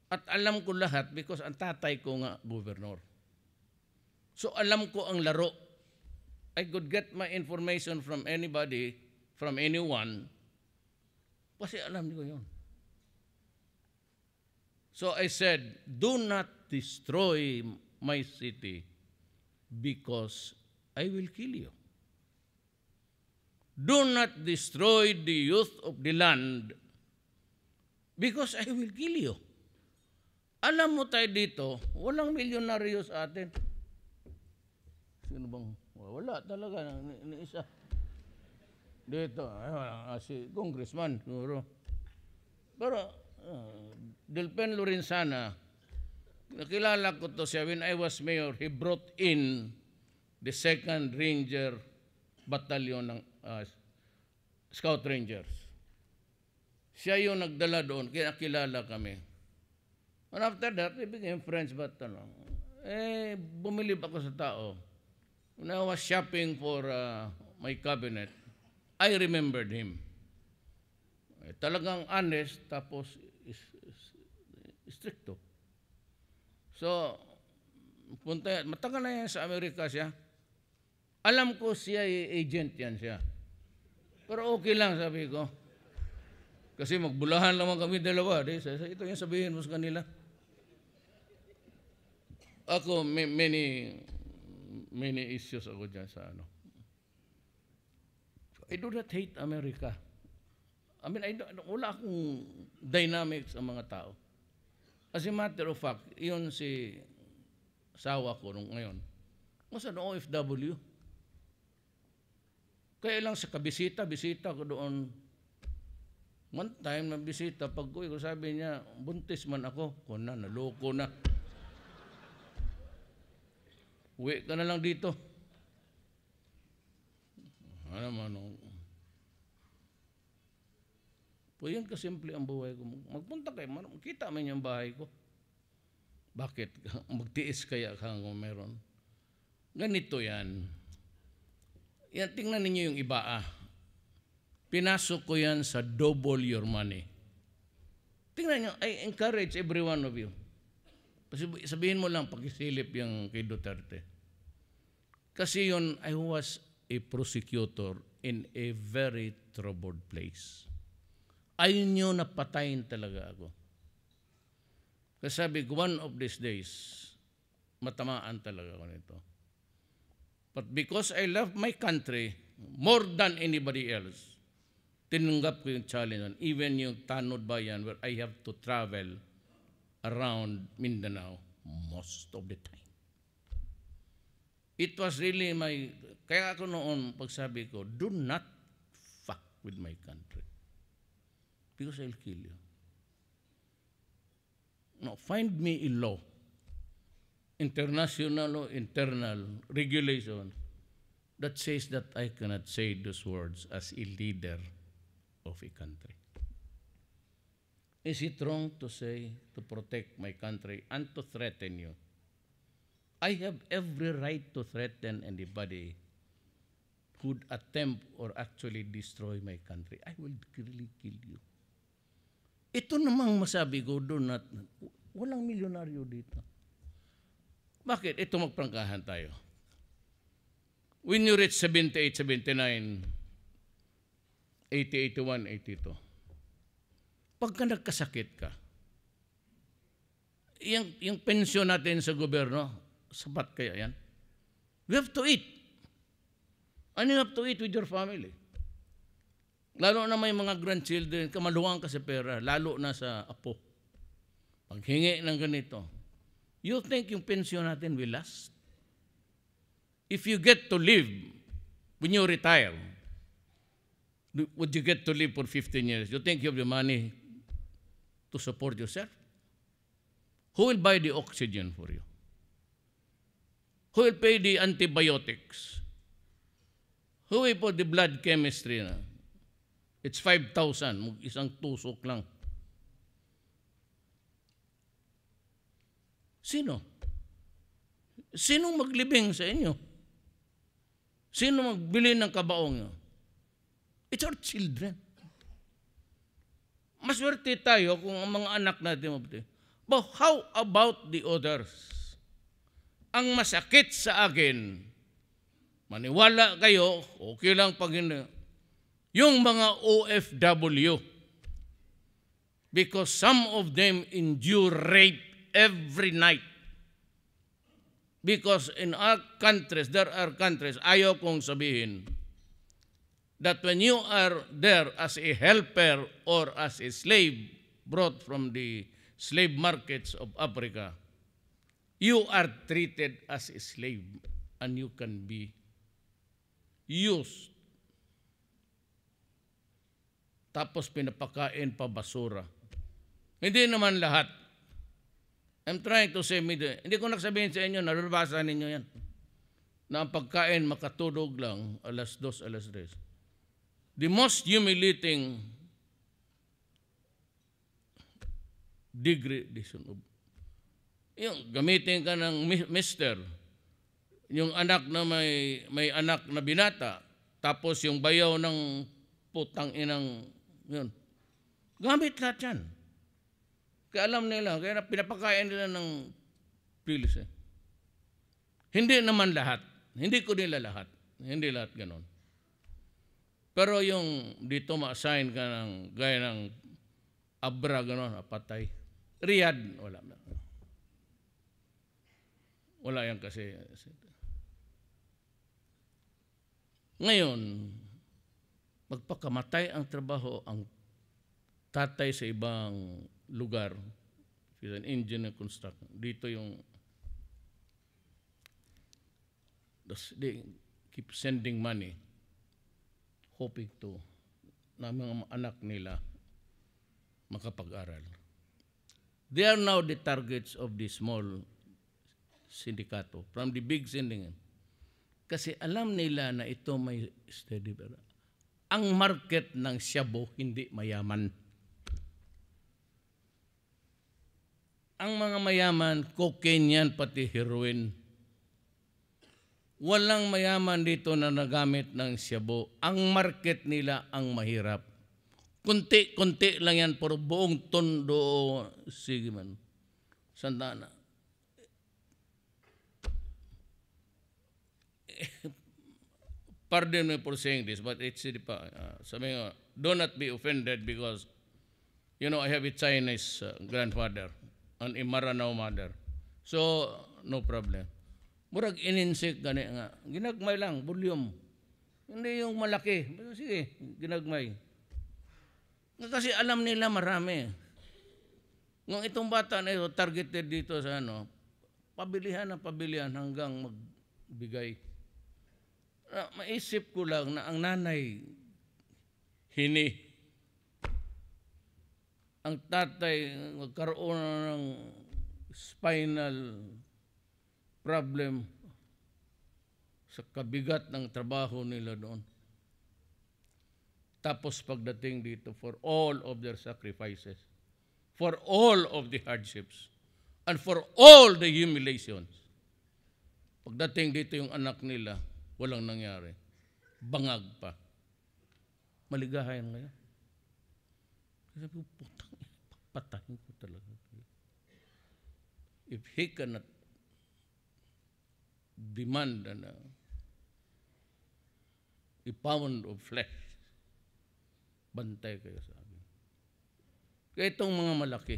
At alam ko lahat because ang tatay ko nga gobernador. So alam ko ang laro. I could get my information from anybody, from anyone, kasi alam ko yun. So I said, do not destroy my city because I will kill you. Do not destroy the youth of the land because I will kill you. Alam mo tayo dito, walang milyonaryo sa atin. Sino bang? Wala talaga, ni isa. Dito, si congressman, siguro. Pero, Delpen Lorenzana, nakilala ko to siya. When I was mayor, he brought in the 2nd Ranger Battalion ng Scout Rangers. Siya yung nagdala doon, kaya nakilala kami. And after that, we became friends, but bumilib ako sa tao. When I was shopping for my cabinet, I remembered him. Talagang honest, tapos stricto. So, matagal na yan sa Amerika siya. Alam ko siya, agent yan siya. Pero okay lang, sabi ko. Kasi magbulahan naman kami dalawa. Ito yung sabihin mo sa kanila. Ako, many issues ako dyan sa ano. I do not hate America. I mean, wala akong dynamics sa mga tao. As a matter of fact, yun si sawa ko nung ngayon. Masa no OFW. Kaya lang sa bisita ko doon. One time na bisita, pag uwi ko, sabi niya, buntis man ako. Kung naloko na. Uwi ka na lang dito. Ano man, po yan kasimple ang buhay ko. Magpunta kayo, makita man yung bahay ko. Bakit? Magtiis kaya kung meron. Ganito yan. Yan, tingnan ninyo yung iba Pinasok ko yan sa double your money. Tingnan nyo, I encourage every one of you. Sabihin mo lang, pakisilip yung kay Duterte. Kasi yun, I was a prosecutor in a very troubled place. Ayun nyo napatayin talaga ako. Kasi sabi ko, one of these days, matamaan talaga ako nito. But because I love my country more than anybody else, tinanggap ko yung challenge, even yung Tanod Bayan where I have to travel around Mindanao most of the time. It was really kaya ako noon pagsabi ko, do not fuck with my country. Because I'll kill you. No, find me a law, international or internal regulation that says that I cannot say those words as a leader of a country. Is it wrong to say, to protect my country and to threaten you? I have every right to threaten anybody who would attempt or actually destroy my country. I will really kill you. Ito namang masabi ko, walang milyonaryo dito. Bakit? Ito magprangkahan tayo. When you reach 78, 79, 80, 81, 82, pagka nagkasakit ka, yung pensyon natin sa gobyerno, sapat kaya yan? We have to eat. And you have to eat with your family. Lalo na may mga grandchildren, kamaluhan ka sa pera, lalo na sa apo. Paghingi ng ganito, you think yung pensyon natin will last? If you get to live, when you retire, would you get to live for 15 years? You think you have the money to support yourself? Who will buy the oxygen for you? Who will pay the antibiotics? Who will put the blood chemistry na? It's 5,000, isang tusok lang. Sino? Sinong maglibing sa inyo? Sino magbili ng kabaong nyo? It's our children. Maswerte tayo kung ang mga anak natin mabuti. But how about the others? Ang masakit sa akin, maniwala kayo, okay lang pag hindi, yung mga OFW, because some of them endure rape every night. Because in our countries, there are countries, ayaw kong sabihin, that when you are there as a helper or as a slave brought from the slave markets of Africa, you are treated as a slave and you can be used. Tapos pinapakain pa basura. Hindi naman lahat. I'm trying to say, hindi ko nagsabihin sa inyo, nalulabasa ninyo yan, na ang pagkain makatulog lang, alas 2, alas 3. The most humiliating degradation of, yung gamitin ka ng mister, yung anak na may anak na binata, tapos yung bayaw ng putang inang, yun. Gamit lahat yan. Kaya alam nila, kaya pinapakain nila ng pilis. Hindi naman lahat. Hindi ko nila lahat. Hindi lahat ganon. Pero yung dito ma-assign ka ng gaya ng Abra, ganon, patay. Riyadh, wala na. Wala yan kasi. Ngayon, magpakamatay ang trabaho ang tatay sa ibang lugar, he's an engineer construction. Dito yung they keep sending money hoping to na mga anak nila makapag-aral. They are now the targets of the small sindikato from the big syndicate. Kasi alam nila na ito may steady. Ang market ng shabu hindi mayaman. Ang mga mayaman, cocaine yan, pati heroin. Walang mayaman dito na nagamit ng shabu. Ang market nila ang mahirap. Kunti-kunti lang yan, pero buong tondo, sige man, sandana. pardon me for saying this, but it's sabi nga, do not be offended because, you know, I have a Chinese grandfather and a Maranao mother. So, no problem. Murag ininsik gani nga. Ginagmay lang, volume. Hindi yung malaki. Sige, ginagmay. Kasi alam nila marami. Nung itong bata na ito, targeted dito sa pabilihan hanggang magbigay. Maisip ko lang na ang nanay, hini. Ang tatay, magkaroon ng spinal problem sa kabigat ng trabaho nila doon. Tapos pagdating dito, for all of their sacrifices, for all of the hardships, and for all the humiliations, pagdating dito yung anak nila, walang nangyari. Bangag pa. Maligahayan ngayon. Sabi ko, putang, patahin ko talaga. If he cannot demand a pound of flesh, bantay kayo sa amin. Kaya itong mga malaki,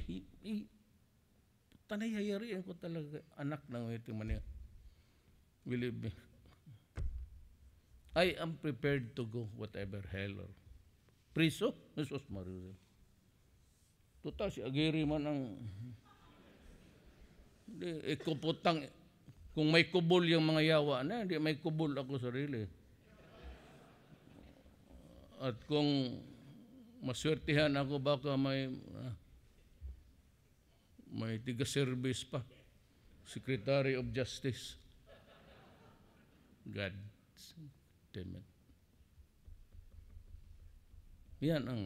tanay-hayarian ko talaga, anak ng ito maniya. Believe me. I am prepared to go whatever hell or priso. Jesus Maria. Total, si Agiri man ang ikuputang. Kung may kubol yung mga yawa na, hindi may kubol ako sarili. At kung maswertihan ako, baka may tiga-service pa. Secretary of Justice. God damn it. Yan ang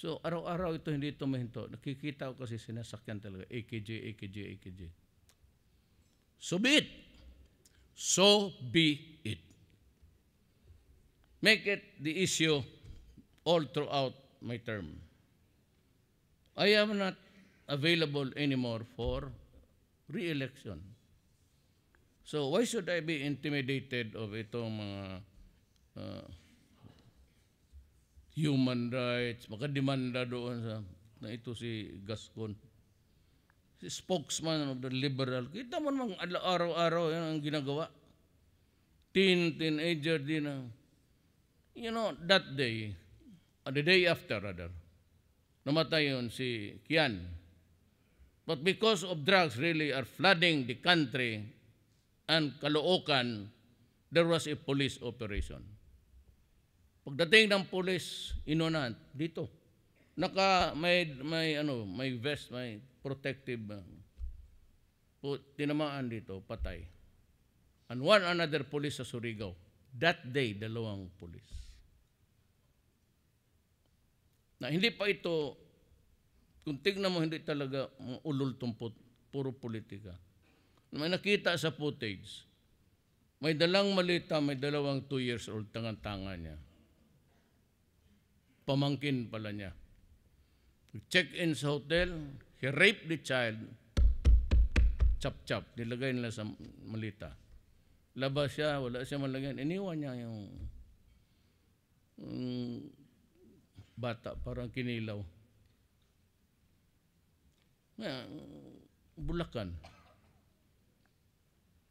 So, araw-araw ito hindi ito mahinto. Nakikita ko kasi sinasakyan talaga. AKJ. So be it. So be it. Make it the issue all throughout my term. I am not available anymore for re-election. So why should I be intimidated of itong mga human rights, makademanda doon na ito si Gascon. Si spokesman of the liberal. Kita mo naman araw-araw yan ang ginagawa. Teenager din na. You know, that day, the day after rather, namatay yun si Kian. But because of drugs really are flooding the country and Caloocan, there was a police operation. Pagdating ng pulis, inunan dito. May vest, may protective. Tinamaan dito, patay. And one another police sa Surigao. That day, 2 pulis. Na hindi pa ito, kung tignan mo, hindi talaga ulul tumpot, puro politika. May nakita sa footage, may dalang malita, may 2 years old, tangan-tangan niya. Pamangkin pala niya. Check-in sa hotel, he raped the child, chop-chop, nilagay nila sa malita. Labas siya, wala siya malagyan, iniwan niya yung bata, parang kinilaw. Bulacan.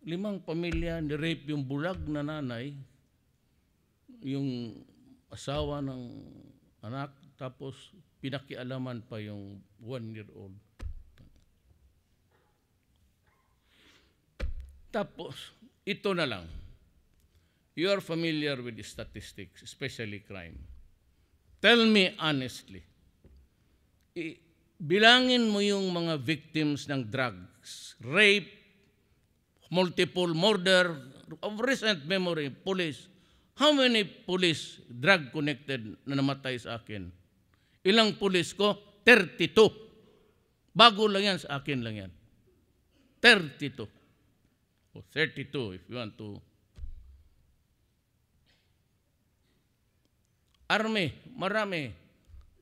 5 pamilya, ni-rape yung bulag na nanay, yung asawa ng anak, tapos pinakialaman pa yung 1-year-old. Tapos, ito na lang. You are familiar with the statistics, especially crime. Tell me honestly, bilangin mo yung mga victims ng drugs, rape, multiple murder, of recent memory, police. How many police drug-connected na namatay sa akin? Ilang police ko? 32. Bago lang yan, sa akin lang yan. 32. O 32 if you want to. Army, marami.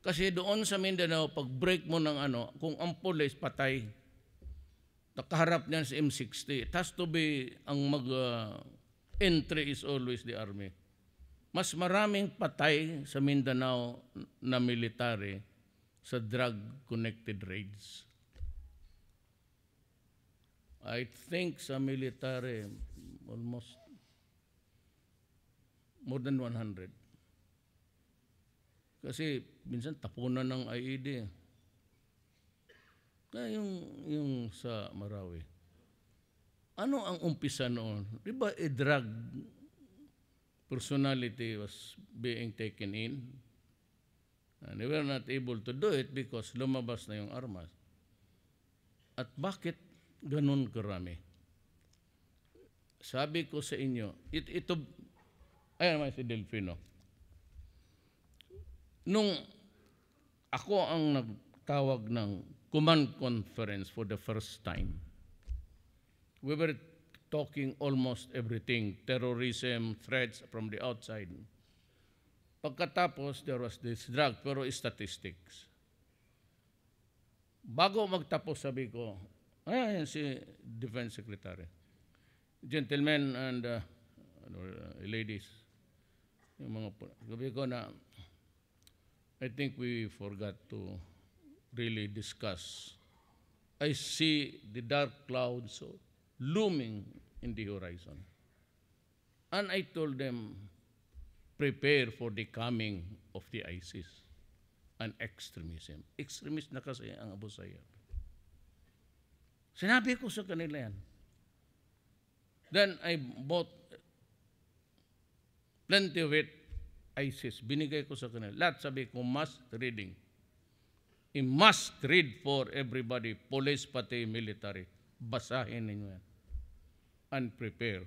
Kasi doon sa Mindanao, pag break mo ng kung ang police patay, nakaharap niyan sa M60, it has to be ang entry is always the army. Mas maraming patay sa Mindanao na military sa drug-connected raids. I think sa military, almost more than 100. Kasi minsan tapunan ng IED. Kaya yung sa Marawi. Ano ang umpisa noon? Di ba a drug personality was being taken in? And they were not able to do it because lumabas na yung armas. At bakit ganun karami? Sabi ko sa inyo, ito, ayan naman si Delfino. Nung ako ang nagtawag ng command conference for the first time, we were talking almost everything, terrorism, threats from the outside. Pagkatapos, there was this drug, pero statistics. Bago magtapos, sabi ko, ayan si Defense Secretary. Gentlemen and ladies, yung mga, sabi ko na, I think we forgot to really discuss. I see the dark clouds looming in the horizon. And I told them, prepare for the coming of the ISIS and extremism. Extremist na kasi ang Abu Sayyaf. Sinabi ko sa kanila yan. Then I bought plenty of it, ISIS. Binigay ko sa kanila. Lahat sabi ko, must reading. A must read for everybody, police pati military. Basahin ninyo yan. And prepare.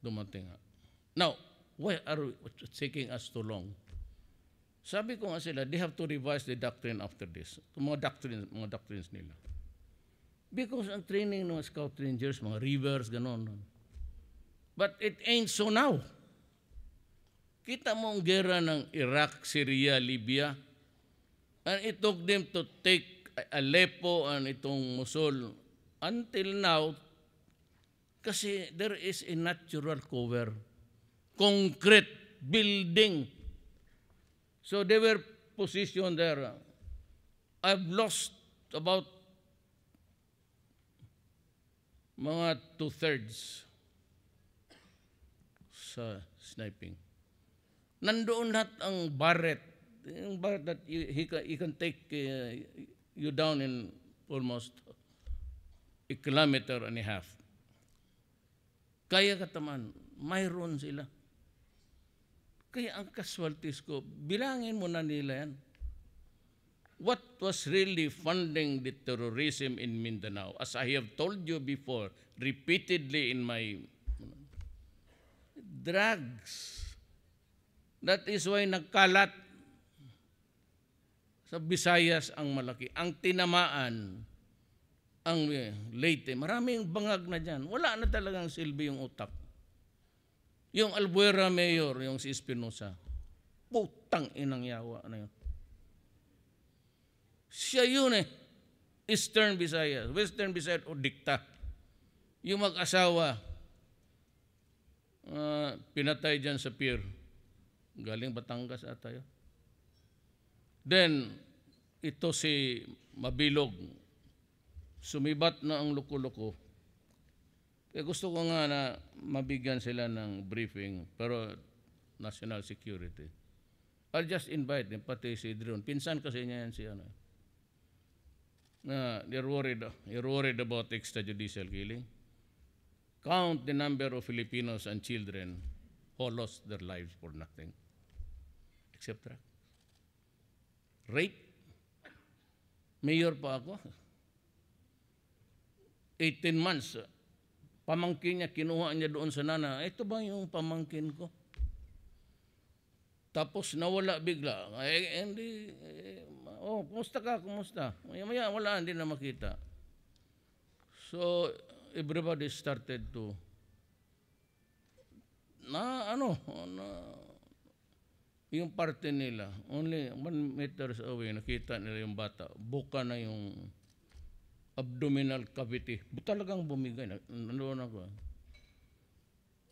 Dumating nga. Now, why are it taking us too long? Sabi ko nga sila, they have to revise the doctrine after this. Mga doctrines nila. Because ang training ng scout rangers, mga rivers, gano'n. But it ain't so now. Kita mo ang gera ng Iraq, Syria, Libya, and it took them to take Aleppo and itong Mosul until now, kasi there is a natural cover, concrete building. So they were positioned there. I've lost about mga 2/3 sa sniping. Nandoon lahat ang Barrett. Yung Barrett that he can take you down in almost a kilometer and a half. Kaya kataman, mayroon sila. Kaya ang casualties ko, bilangin mo na nila yan. What was really funding the terrorism in Mindanao? As I have told you before, repeatedly in my drugs. That is why nagkalat sa Visayas ang malaki. Ang tinamaan, ang Leyte, maraming bangag na dyan. Wala na talagang silbi yung utak. Yung Albuera Mayor, yung si Espinosa, putang inang yawa na yun. Siya yun Eastern Visayas, Western Visayas o dikta. Yung mag-asawa, pinatay dyan sa pier. Galing Batangas ata yun. Then, ito si Mabilog. Sumibat na ang luko-luko. Kaya gusto ko nga na mabigyan sila ng briefing, pero national security. I'll just invite them, pati si Drone. Pinsan kasi niya yan si ano. You're worried about extrajudicial killing. Count the number of Filipinos and children who lost their lives for nothing. Except that. Rape. Mayor pa ako. 18 months. Pamangkin niya, kinuha niya doon sa nana. Ito ba yung pamangkin ko? Tapos nawala bigla. Kumusta ka? Kumusta? Maya wala, hindi na makita. So, everybody started to yung parte nila, only 1 meters away, nakita nila yung bata, buka na yung abdominal cavity. Talagang bumigay. Nandoon ako.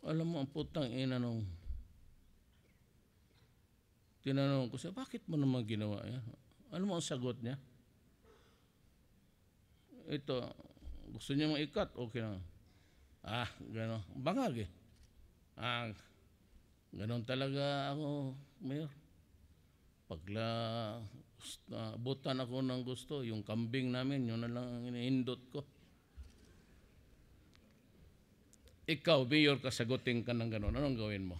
Alam mo, ang putang ina nung tinanong ko siya, bakit mo naman ginawa yan? Alam mo ang sagot niya? Ito, gusto niya maikat, okay na. Gano'n. Bangag eh. Gano'n talaga ako, Mayor. Pagla butan ako ng gusto, yung kambing namin, yun na lang ang inihindot ko. Ikaw, Mayor, kasagutin ka ng gano'n. Anong gawin mo?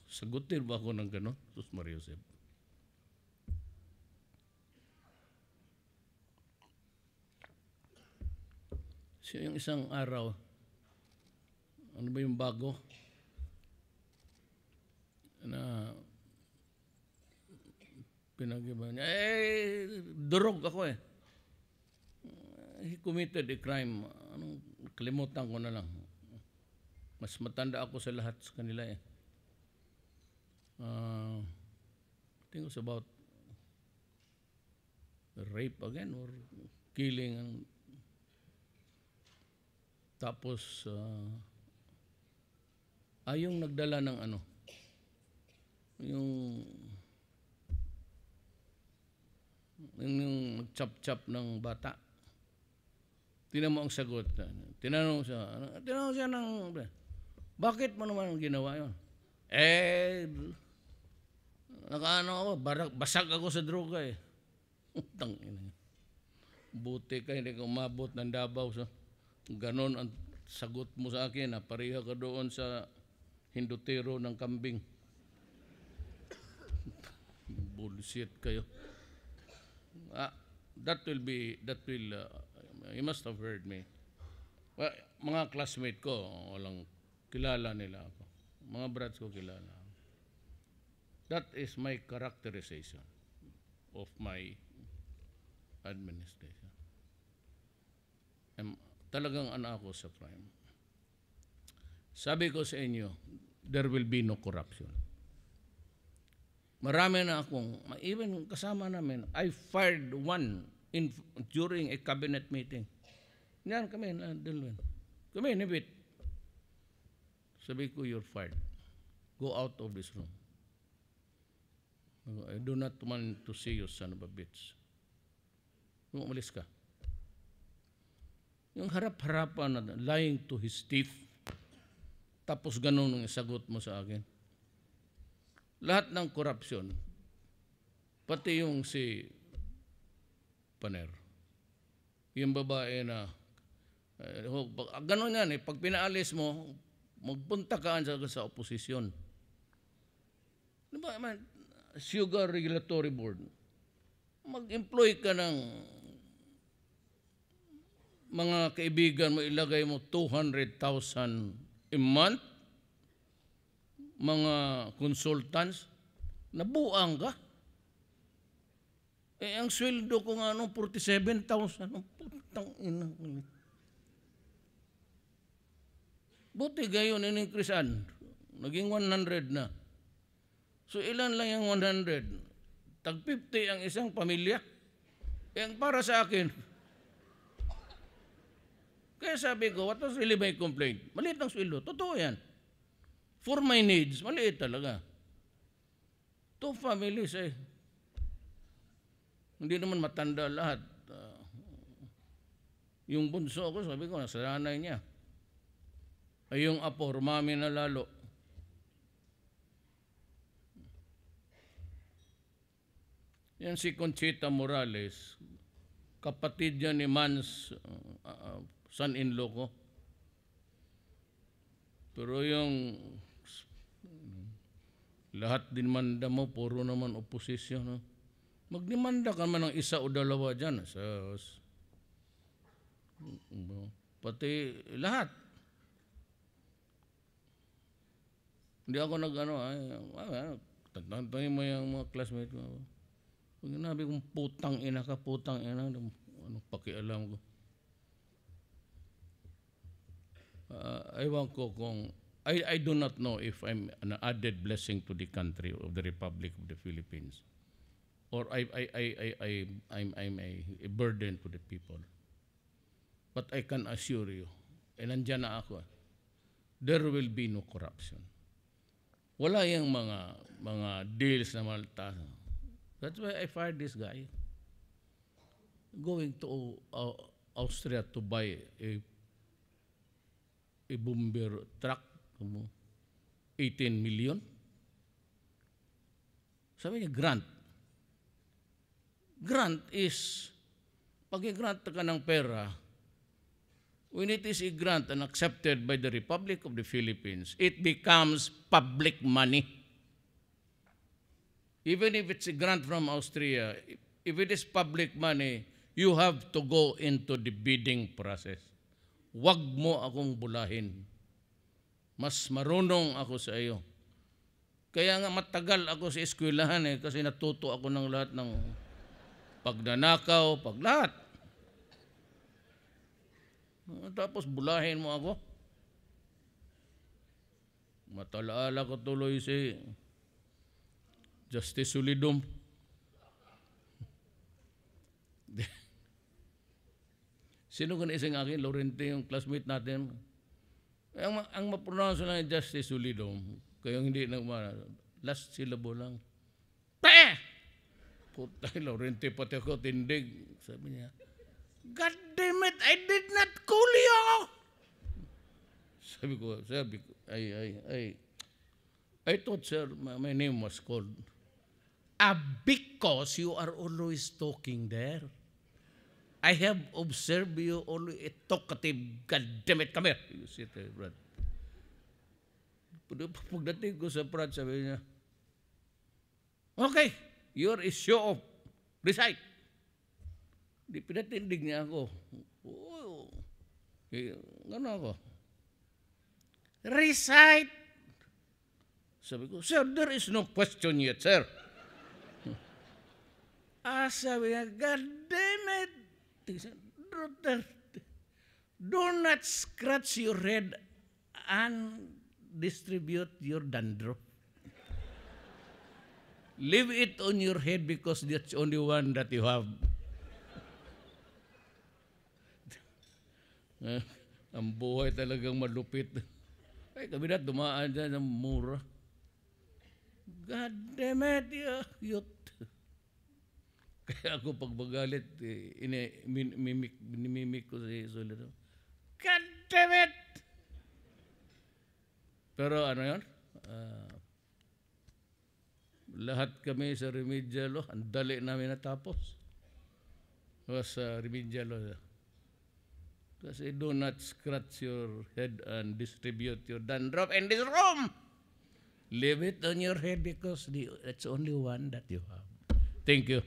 Sagutin ba ako ng gano'n? Sus Mariusep. So yung isang araw, ano ba yung bago? Na pinag-iba niya, durog ako eh. He committed a crime. Kalimutan ko na lang. Mas matanda ako sa lahat sa kanila eh. I think it was about rape again or killing. Tapos, yung nagdala ng ano, yung chop-chop ng bata. Tinan mo ang sagot. Tinanong siya ng, bakit mo naman ginawa yun? Ako, basag ako sa droga eh. Buti ka, hindi ka umabot ng Davao. So, ganon ang sagot mo sa akin, pareha ka doon sa hindutero ng kambing. Bullshit kayo. You must have heard me. Well, mga classmate ko, walang kilala nila ako. Mga brats ko kilala. That is my characterization of my administration. Talagang ako sa crime. Sabi ko sa inyo, there will be no corruption. Marami na akong, even kasama namin, I fired one during a cabinet meeting. Yan kami, nibit. Sabi ko, you're fired. Go out of this room. I do not want to see you, son of a bitch. Umalis ka. Yung harap-harapan na lying to his teeth, tapos ganun ang isagot mo sa akin. Lahat ng korupsyon, pati yung si Paner, yung babae na, ganun yan eh, pag pinaalis mo, magpunta ka sa oposisyon. Diba, Sugar Regulatory Board, mag-employ ka ng mga kaibigan mo, ilagay mo 200,000 a month, mga consultants, nabuang ka. Ang sweldo ko nga 47,000. Ang putang ina. Buti gayon, in-increasean. Naging 100 na. So ilan lang yung 100? Tag 50 ang isang pamilya. Ang para sa akin, kaya sabi ko, what was really my complaint? Maliit ang sweldo. Totoo yan. For my needs, maliit talaga. 2 families eh. Hindi naman matanda lahat. Yung bunso ko, sabi ko, nasa nanay niya. Ay yung apo, rumami na lalo. Yan si Conchita Morales, kapatid niya ni Mans, son-in-law ko. Pero yung lahat dinmanda mo, puro naman oposisyon. No? Magdemanda ka man ng isa o dalawa dyan. Pati lahat. Hindi ako tantangin mo yung mga classmates ko. Pag nabi kong putang ina ka, ano pakialam ko. Ewan ko kung, I do not know if I'm an added blessing to the country of the Republic of the Philippines. or I'm a burden to the people. But I can assure you, nandyan na ako, there will be no corruption. Wala yung mga deals na malta. That's why I fired this guy. Going to Austria to buy a bomber truck, 18 million. Sabi niya, grant. Grant is, pag i-grant ka ng pera, when it is a grant and accepted by the Republic of the Philippines, it becomes public money. Even if it's a grant from Austria, if it is public money, you have to go into the bidding process. Wag mo akong bulahin. Mas marunong ako sa iyo. Kaya nga matagal ako sa eskwelahan kasi natuto ako ng lahat ng pagnanakaw, paglahat. Tapos bulahin mo ako. Matalaala ko tuloy si Justice Solidum. Sino ka na isang akin? Lorente, yung classmate natin. Ang ma-pronounce lang yung Justice Solidum, kaya hindi na last syllable lang. Peh! Putay, Lorente, pati ako tindig. Sabi niya, God damn it, I did not call you! Sabi ko, I thought, sir, my name was called. Because you are always talking there. I have observed you always talkative. God damn it, come here. You sit there, Brad. Pagdating ko sa Brad, sabi niya, okay, you're a show off. Recite. Di pinatindig niya ako. Oh, gano'n ako. Recite. Sabi ko, sir, there is no question yet, sir. Sabi niya, God damn it. Duterte, do not scratch your head and distribute your dandruff. Leave it on your head because that's only one that you have. Ang buhay talagang malupit. Ay, kami na dumaan dyan ng mura. God damn it, youth. Kaya ako pag magalit, inimimik ko si Solidum. God damn it! Pero ano yun? Lahat kami sa remedial, ang dali namin natapos. Sa remedial. Kasi do not scratch your head and distribute your dandruff in this room. Leave it on your head because it's only one that you have. Thank you.